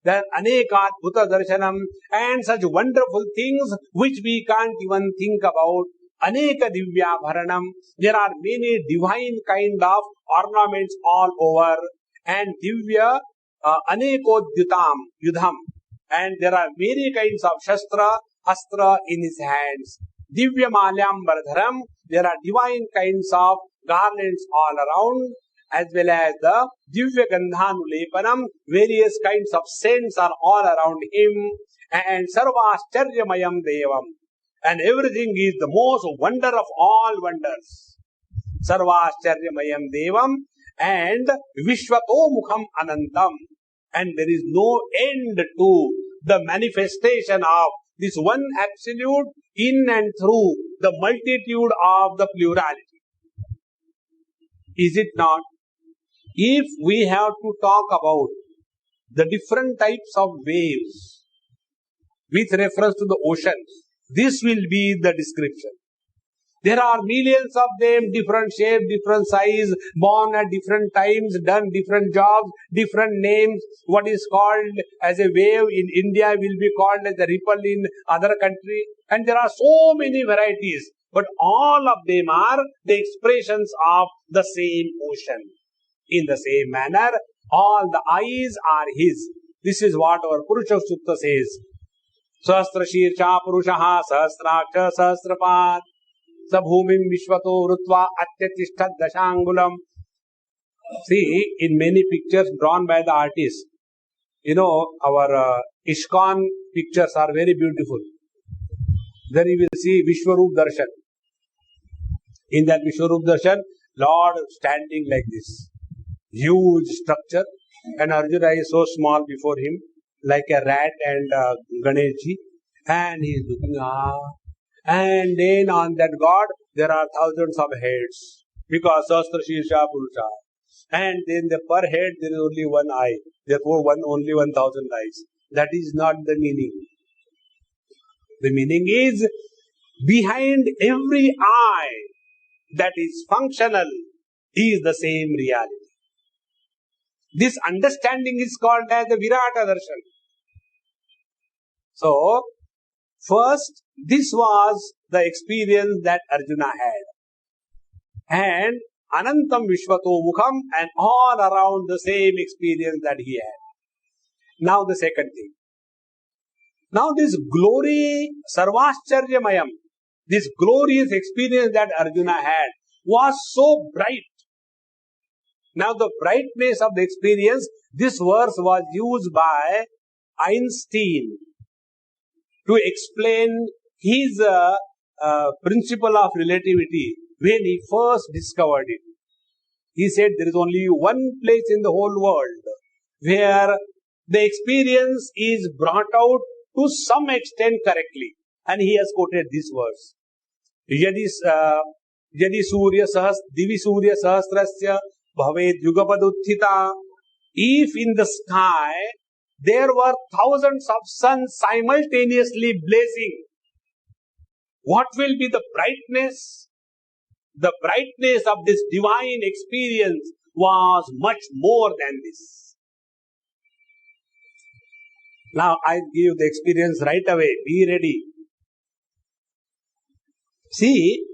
[SPEAKER 1] Then Aneka Bhuta Darshanam. And such wonderful things which we can't even think about. Aneka Divya Bharanam. There are many divine kind of ornaments all over. And Divya Anekodhyutam Yudham. And there are many kinds of Shastra, Astra in his hands. Divya Malyam Bardharam. There are divine kinds of garlands all around. As well as the Divya Gandhanulepanam. Various kinds of scents are all around him. And Sarvascharyamayam Devam. And everything is the most wonder of all wonders. Sarvascharyamayam Devam. And Vishwato Mukham Anantam. And there is no end to the manifestation of this one absolute in and through the multitude of the plurality. Is it not? If we have to talk about the different types of waves with reference to the oceans, this will be the description. There are millions of them, different shape, different size, born at different times, done different jobs, different names. What is called as a wave in India will be called as a ripple in other country. And there are so many varieties. But all of them are the expressions of the same ocean. In the same manner, all the eyes are his. This is what our Purusha Sutta says. Sahasra Shircha Purushaha Sahasraksha Sahasrapad. Sabhumim Vishwato Rutva Atyatishtat Dashangulam. See, in many pictures drawn by the artist, our ISKCON pictures are very beautiful. Then you will see Vishwarup Darshan. In that Vishwarup Darshan, Lord standing like this. Huge structure. And Arjuna is so small before him, like a rat and Ganeshji. And he is looking, And then on that God, there are thousands of heads. Because Sahasra Shirsha Purusha. And then per head, there is only one eye. Therefore, only 1,000 eyes. That is not the meaning. The meaning is, behind every eye that is functional is the same reality. This understanding is called as the Virata Darshan. So, first, this was the experience that Arjuna had. And Anantam Vishwato Mukham, and all around the same experience that he had. Now the second thing. Now this glory, Sarvascharyamayam, this glorious experience that Arjuna had was so bright. Now the brightness of the experience, this verse was used by Einstein to explain his principle of relativity when he first discovered it. He said there is only one place in the whole world where the experience is brought out to some extent correctly. And he has quoted this verse. Yadi surya divi surya sahasrasya bhaved yugapaduttita. If in the sky there were thousands of suns simultaneously blazing, what will be the brightness? The brightness of this divine experience was much more than this. Now I give the experience right away. Be ready. See,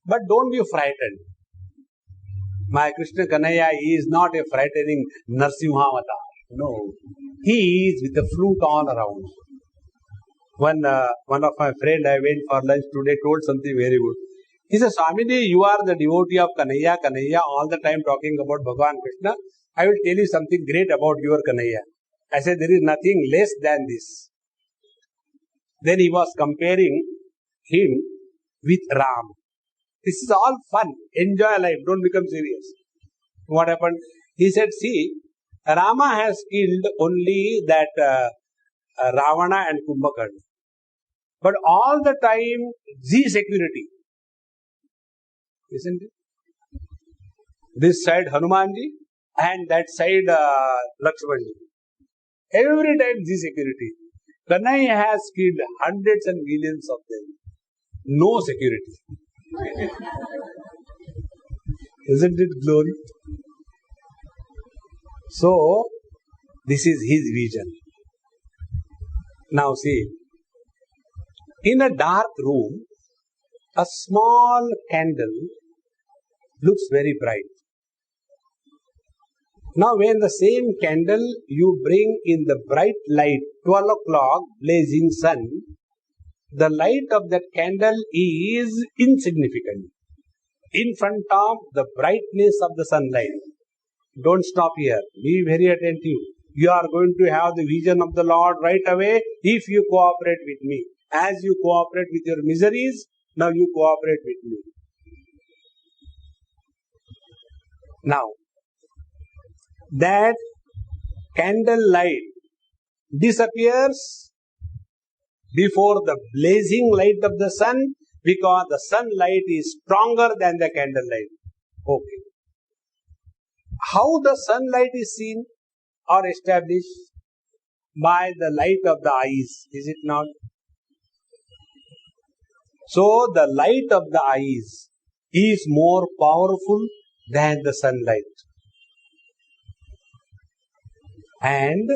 [SPEAKER 1] but don't be frightened. My Krishna Kanaya is not a frightening Narsimha avatar. No. He is with the flute all around. One of my friend I went for lunch today told something very good. He said, Swamiji, you are the devotee of Kanaya, all the time talking about Bhagavan Krishna. I will tell you something great about your Kanaya. I said, there is nothing less than this. Then he was comparing him with Ram. This is all fun. Enjoy life. Don't become serious. What happened? He said, see, Rama has killed only that Ravana and Kumbhakarna. But all the time, security. Isn't it? This side Hanumanji and that side Lakshmanji. Every time security. Kanai has killed hundreds and millions of them. No security. Isn't it glory? So, this is his vision. Now see, in a dark room, a small candle looks very bright. Now when the same candle you bring in the bright light, 12 o'clock, blazing sun, the light of that candle is insignificant in front of the brightness of the sunlight. Don't stop here. Be very attentive. You are going to have the vision of the Lord right away if you cooperate with me. As you cooperate with your miseries, now you cooperate with me. Now, that candle light disappears before the blazing light of the sun because the sunlight is stronger than the candle light. Okay. How the sunlight is seen or established? By the light of the eyes, is it not? So the light of the eyes is more powerful than the sunlight. And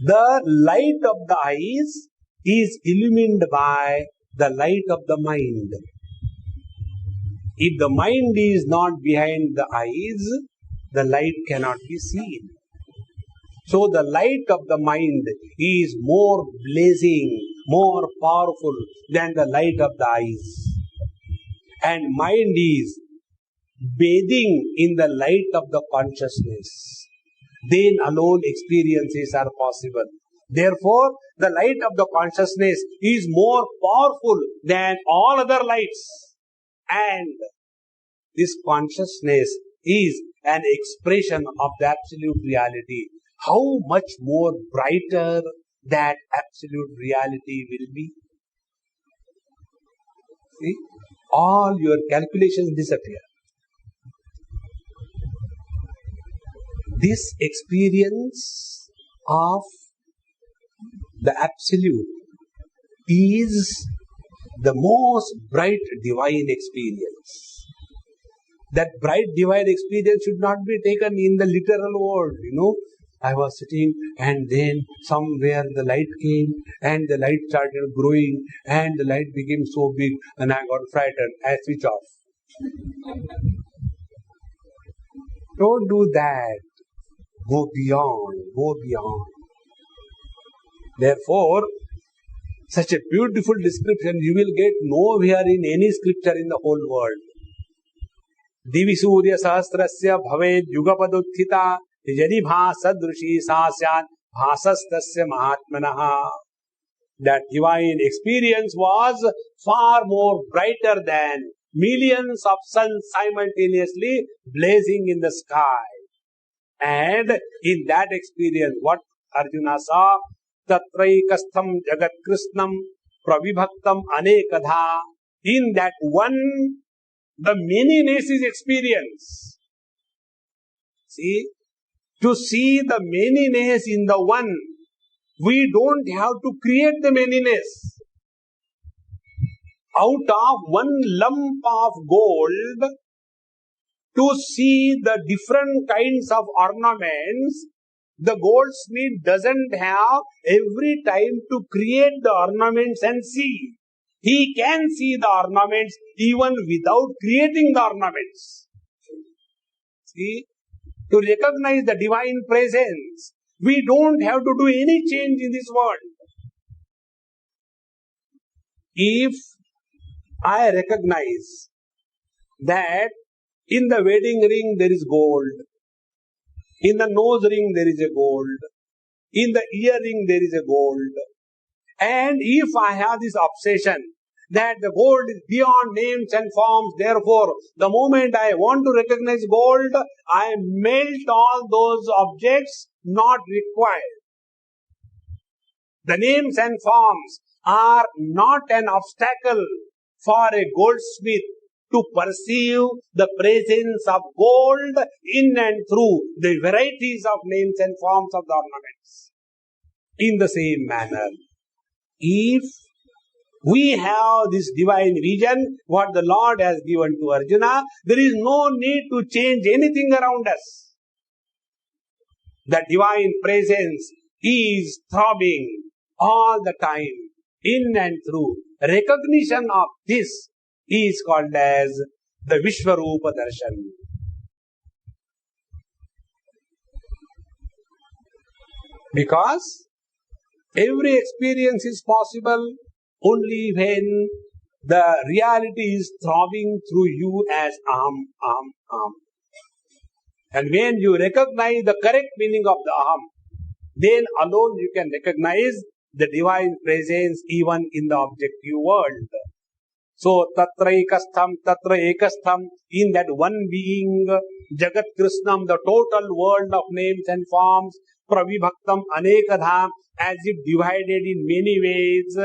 [SPEAKER 1] the light of the eyes is illumined by the light of the mind. If the mind is not behind the eyes, the light cannot be seen. So the light of the mind is more blazing, more powerful than the light of the eyes. And mind is bathing in the light of the consciousness. Then alone experiences are possible. Therefore, the light of the consciousness is more powerful than all other lights. And this consciousness is an expression of the absolute reality. How much more brighter that absolute reality will be? See, all your calculations disappear. This experience of the absolute is the most bright divine experience. That bright divine experience should not be taken in the literal world, I was sitting and then somewhere the light came and the light started growing and the light became so big and I got frightened. I switch off. Don't do that. Go beyond. Go beyond. Therefore, such a beautiful description you will get nowhere in any scripture in the whole world. Divi surya sahasrasya bhaved yugapaduttita yadi bhasadrushi sasyan bhasastasya mahatmanaha. That divine experience was far more brighter than millions of suns simultaneously blazing in the sky. And in that experience, what Arjuna saw, tatraikastham jagat krishnam pravibhaktam anekadha. In that one, the manyness is experienced. See, to see the manyness in the one, we don't have to create the manyness. Out of one lump of gold, to see the different kinds of ornaments, the goldsmith doesn't have every time to create the ornaments and see. He can see the ornaments even without creating the ornaments. See, to recognize the divine presence, we don't have to do any change in this world. If I recognize that in the wedding ring there is gold, in the nose ring there is a gold, in the earring there is a gold, and if I have this obsession that the gold is beyond names and forms, therefore the moment I want to recognize gold, I melt all those objects not required. The names and forms are not an obstacle for a goldsmith to perceive the presence of gold in and through the varieties of names and forms of the ornaments. In the same manner, if we have this divine vision, what the Lord has given to Arjuna, there is no need to change anything around us. The divine presence is throbbing all the time, in and through. Recognition of this is called as the Vishwarupa Darshan. Because every experience is possible only when the reality is throbbing through you as aham. And when you recognize the correct meaning of the aham, then alone you can recognize the divine presence even in the objective world. So, tatraikastham, in that one being, jagat krishnam, the total world of names and forms, pravibhaktam anekadha, as if divided in many ways,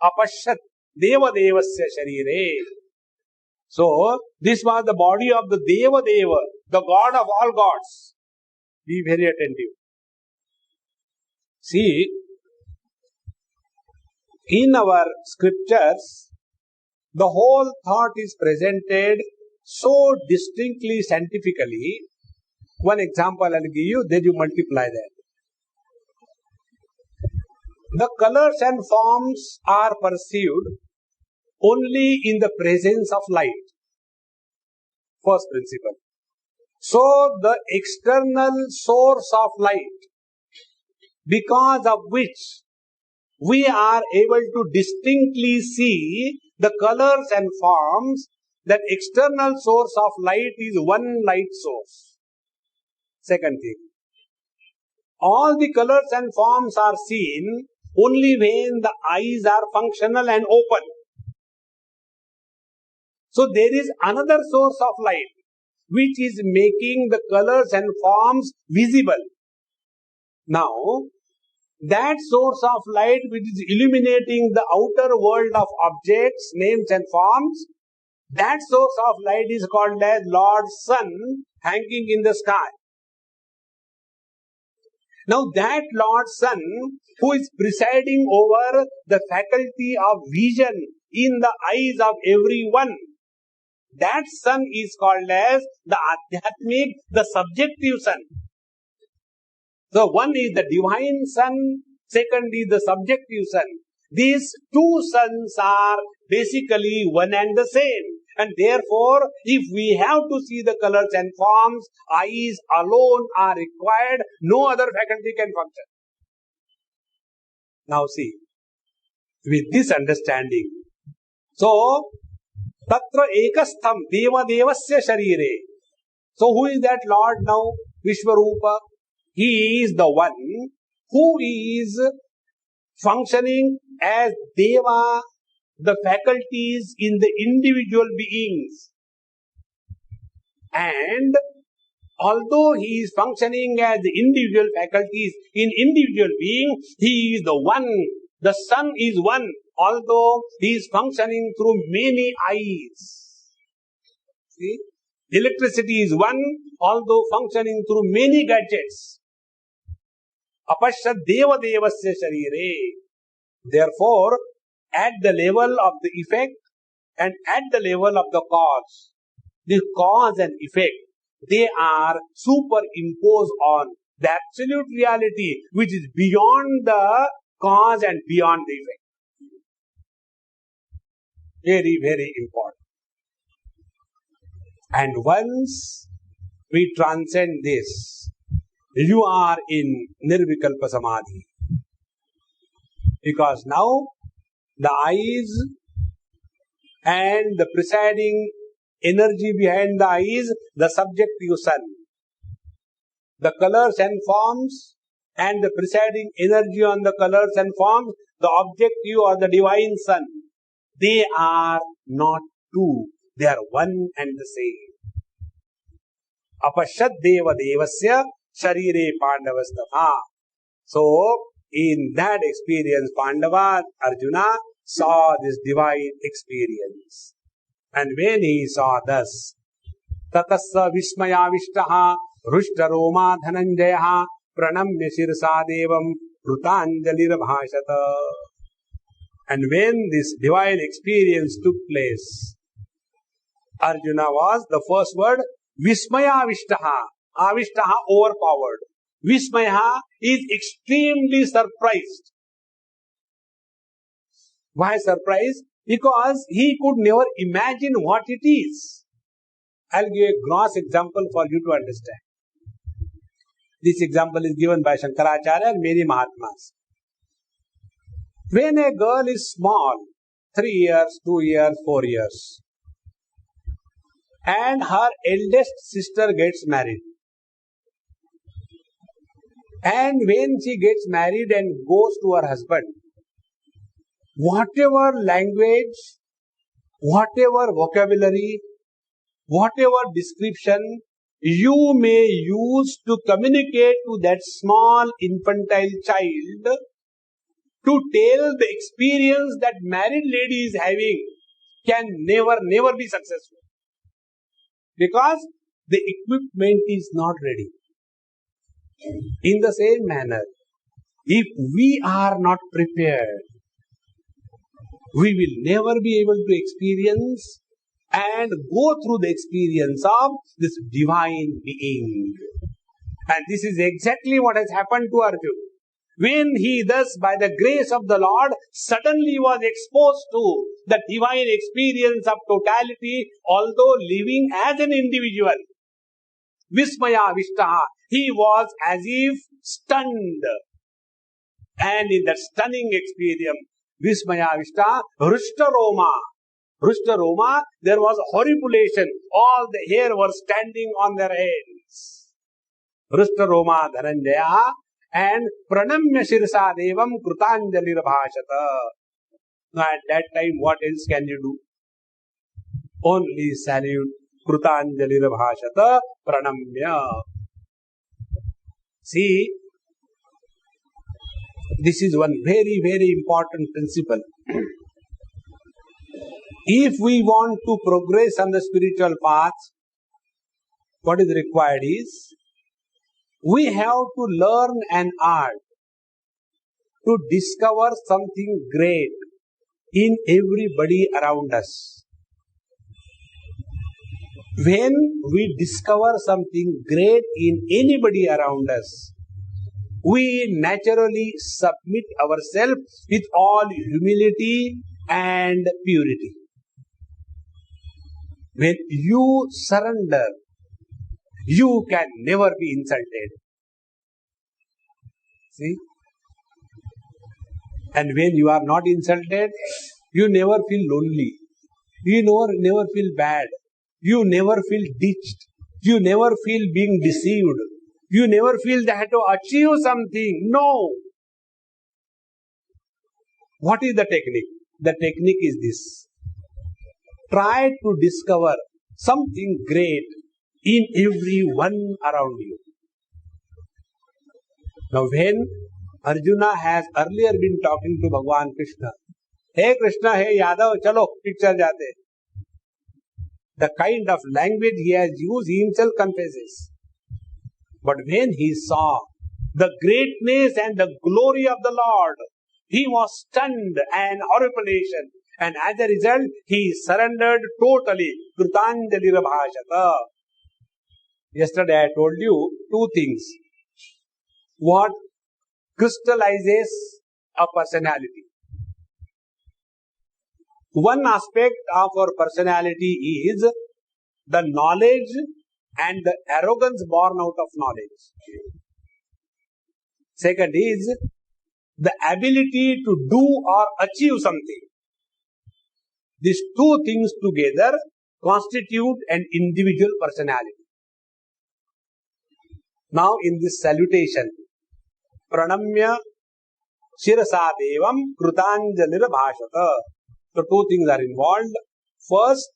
[SPEAKER 1] apashat devadevasya sharire. So, this was the body of the Devadeva, the God of all gods. Be very attentive. See, in our scriptures, the whole thought is presented so distinctly scientifically. One example I'll give you, then you multiply that. The colors and forms are perceived only in the presence of light. First principle. So, the external source of light, because of which we are able to distinctly see the colors and forms, that external source of light is one light source. Second thing, all the colors and forms are seen only when the eyes are functional and open. So there is another source of light which is making the colors and forms visible. Now, that source of light which is illuminating the outer world of objects, names and forms, that source of light is called as Lord's Sun hanging in the sky. Now that Lord's Sun, who is presiding over the faculty of vision in the eyes of everyone, that sun is called as the Adhyatmic, the subjective sun. So one is the divine sun, second is the subjective sun. These two suns are basically one and the same. And therefore, if we have to see the colors and forms, eyes alone are required. No other faculty can function. Now see, with this understanding, so, tatra ekastham devadevasya sharire. So who is that Lord now? Vishwarupa. He is the one who is functioning as Deva, the faculties in the individual beings. And Although he is functioning as individual faculties in individual being, he is the one. The sun is one, although he is functioning through many eyes. See? Electricity is one, although functioning through many gadgets. Apashyad deva devasya sharire. Therefore, at the level of the effect and at the level of the cause and effect, they are superimposed on the absolute reality which is beyond the cause and beyond the effect. Very, very important. And once we transcend this, you are in Nirvikalpa Samadhi. Because now the eyes and the presiding energy behind the eyes, the subjective sun. The colors and forms and the presiding energy on the colors and forms, the objective or the divine sun. They are not two. They are one and the same. Apashyad deva devasya sharire pandavastatha. So, in that experience, Pandava, Arjuna saw this divine experience. And when he saw thus, tatassa vismayavishtaha rushtaroma dhananjayaha pranamya shirsa devam krutanjalirabhashata. And when this divine experience took place, Arjuna was, the first word, vismayavishtaha. Avishtaha, overpowered. Vismaya is extremely surprised. Why surprised? Because he could never imagine what it is. I'll give a gross example for you to understand. This example is given by Shankaracharya and many Mahatmas. When a girl is small, 3 years, 2 years, 4 years, and her eldest sister gets married, and when she gets married and goes to her husband, whatever language, whatever vocabulary, whatever description you may use to communicate to that small infantile child, to tell the experience that married lady is having, can never be successful. Because the equipment is not ready. In the same manner, if we are not prepared, we will never be able to experience and go through the experience of this divine being. And this is exactly what has happened to Arjuna. When he thus, by the grace of the Lord, suddenly was exposed to the divine experience of totality, although living as an individual, Vismaya Vishtaha, he was as if stunned. And in that stunning experience, Vismaya Vishtaha, Rushta Roma, there was horripilation. All the hair were standing on their heads. Rushta Roma Dhananjaya and Pranamya Shirsa Devam Krutanjalirabhashata. Now at that time, what else can you do? Only salute Krutanjalirabhashata Pranamya. See, this is one very, very important principle. If we want to progress on the spiritual path, what is required is, we have to learn an art to discover something great in everybody around us. When we discover something great in anybody around us, we naturally submit ourselves with all humility and purity. When you surrender, you can never be insulted. See? And when you are not insulted, you never feel lonely. You never feel bad. You never feel ditched. You never feel being deceived. You never feel that to achieve something. No. What is the technique? The technique is this. Try to discover something great in everyone around you. Now when Arjuna has earlier been talking to Bhagwan Krishna, hey Krishna, hey Yadav, chalo, picture jate. The kind of language he has used, he himself confesses. But when he saw the greatness and the glory of the Lord, he was stunned and horripilation. And as a result, he surrendered totally. Krutanjali Bhashata. Yesterday I told you two things. What crystallizes a personality? One aspect of our personality is the knowledge and the arrogance born out of knowledge. Second is the ability to do or achieve something. These two things together constitute an individual personality. Now in this salutation, Pranamya Shirasa Devam Krutanjalir Bhashata. So two things are involved. First,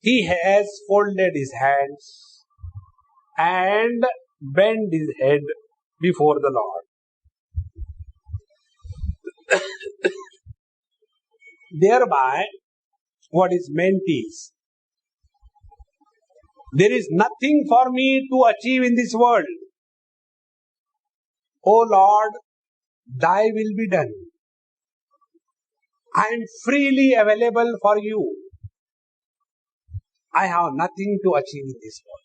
[SPEAKER 1] he has folded his hands and bent his head before the Lord. Thereby, what is meant is, there is nothing for me to achieve in this world. O Lord, thy will be done. I am freely available for you. I have nothing to achieve in this world.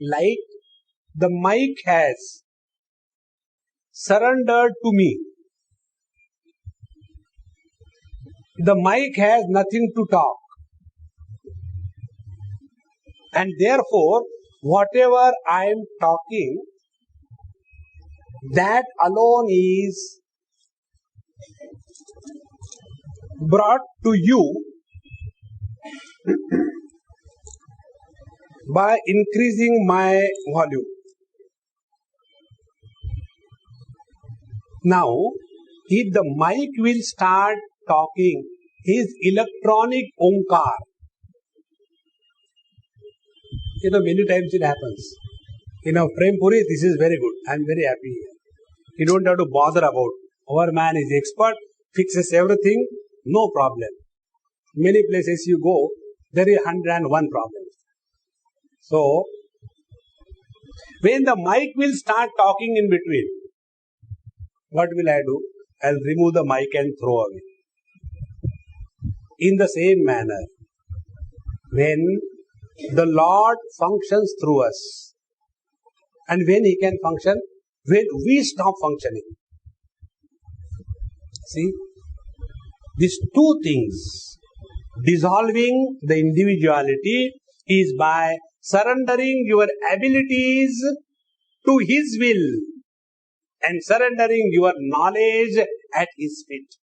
[SPEAKER 1] Like the mic has surrendered to me. The mic has nothing to talk. And therefore, whatever I am talking, that alone is brought to you by increasing my volume. Now, if the mic will start talking his electronic onkar, many times it happens. Prem Puri, this is very good. I am very happy here. You don't have to bother about. Our man is expert, fixes everything, no problem. Many places you go, there is 101 problems. So, when the mic will start talking in between, what will I do? I will remove the mic and throw away. In the same manner, when the Lord functions through us, and when He can function, when we stop functioning. See, these two things, dissolving the individuality is by surrendering your abilities to His will and surrendering your knowledge at His feet.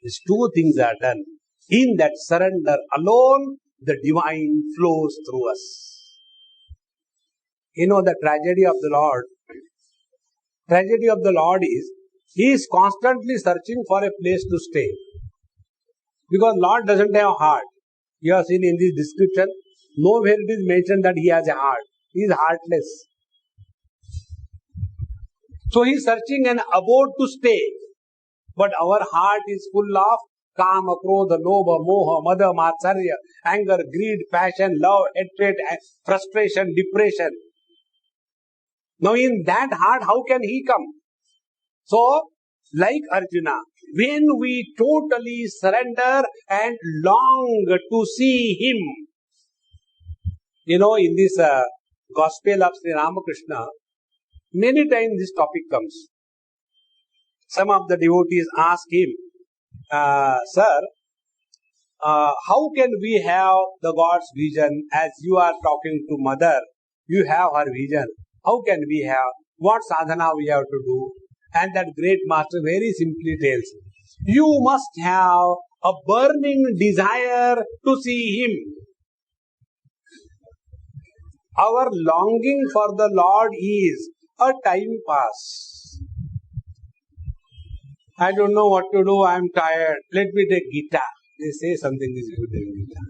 [SPEAKER 1] These two things are done. In that surrender alone, the divine flows through us. The tragedy of the Lord. Tragedy of the Lord is, He is constantly searching for a place to stay. Because Lord doesn't have a heart. You have seen in this description, nowhere it is mentioned that He has a heart. He is heartless. So He is searching an abode to stay. But our heart is full of Kama, Krodha, Lobha, Moha, Mada, Matsarya, anger, greed, passion, love, hatred, frustration, depression. Now in that heart, how can He come? So, like Arjuna, when we totally surrender and long to see Him, in this Gospel of Sri Ramakrishna, many times this topic comes. Some of the devotees ask him, Sir, how can we have the God's vision as you are talking to mother? You have her vision. How can we have? What sadhana we have to do? And that great master very simply tells, you must have a burning desire to see Him. Our longing for the Lord is a time pass. I don't know what to do, I am tired. Let me take Gita. They say something is good in Gita.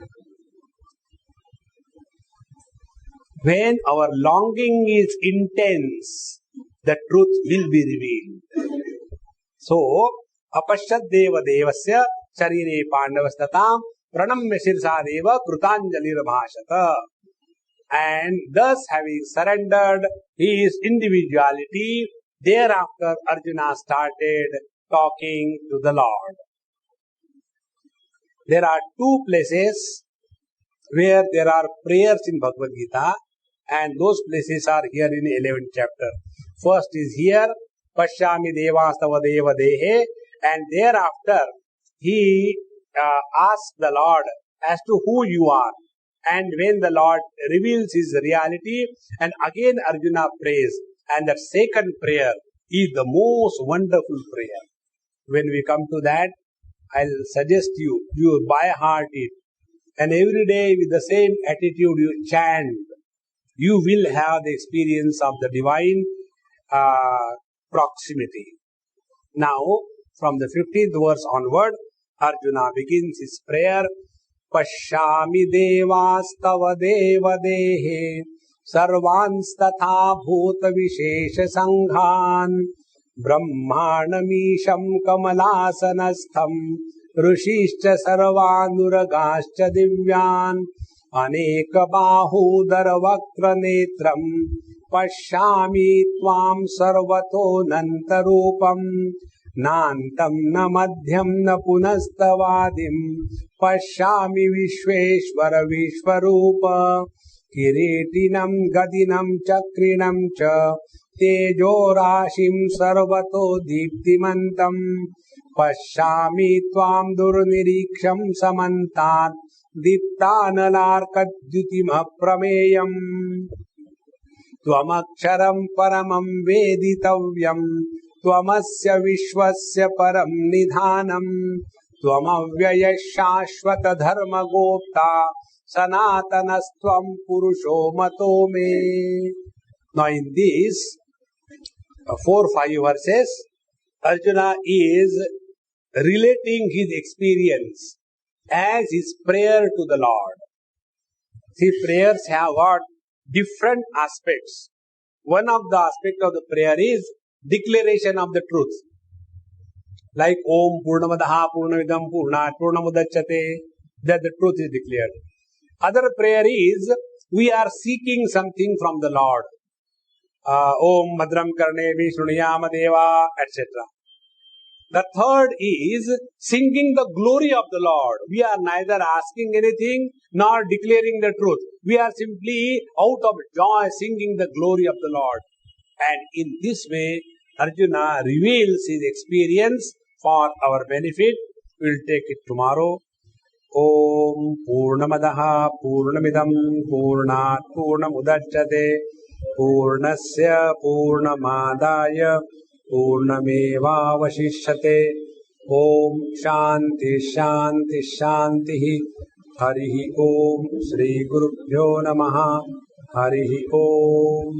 [SPEAKER 1] When our longing is intense, the truth will be revealed. So, apashyad deva devasya sharire pandavastatam pranamya shirsa deva krutanjalir bhashata. And thus having surrendered his individuality, thereafter Arjuna started talking to the Lord. There are two places where there are prayers in Bhagavad Gita, and those places are here in 11th chapter. First is here, Pashyami Devastava Deva Dehe, and thereafter he asks the Lord as to who you are. And when the Lord reveals his reality, and again Arjuna prays, and that second prayer is the most wonderful prayer. When we come to that, I'll suggest you by heart it, and every day with the same attitude you chant, you will have the experience of the divine proximity. Now, from the 15th verse onward, Arjuna begins his prayer. Pashyami devastava deva dehe sarvanstatha bhuta vishesha sanghan brahmanamisham kamalasanastham ऋषिश्च सर्वानुरगाश्च दिव्यान् अनेकबाहूदरवक्त्रनेत्रम् पश्यामि त्वां सर्वतोऽनन्तरूपम् नान्तं न मध्यं न पुनस्तवादिं पश्यामि विश्वेश्वर विश्वरूप किरीटिनं गदिनं चक्रिणं च तेजोराशिं सर्वतो दीप्तिमन्तम् पश्यामि त्वां दुर्निरीक्षं समन्तात् दीप्तानलार्कद्युतिमप्रमेयम् त्वमक्षरं परमं वेदितव्यम् त्वमस्य विश्वस्य परं निधानम् त्वमव्ययः शाश्वत धर्मगोप्ता सनातनस्त्वं पुरुषो मतो मे. Now in these 4-5 verses, Arjuna is relating his experience as his prayer to the Lord. See, prayers have got different aspects. One of the aspects of the prayer is declaration of the truth. Like Om Purnamadaha Purnamidam Purnat Purnamudachyate, that the truth is declared. Other prayer is we are seeking something from the Lord. Om Madram Karne Vishruniyama Deva, etc. The third is singing the glory of the Lord. We are neither asking anything nor declaring the truth. We are simply out of joy singing the glory of the Lord. And in this way, Arjuna reveals his experience for our benefit. We will take it tomorrow. Om Purnamadaha Purnamidam Purnat Purnamudachyate Purnasya Purnamadaya Purnamevavashishyate. Om Shanti Shanti Shanti. Harihi Om Shri Gurubhyo Namaha. Harihi Om.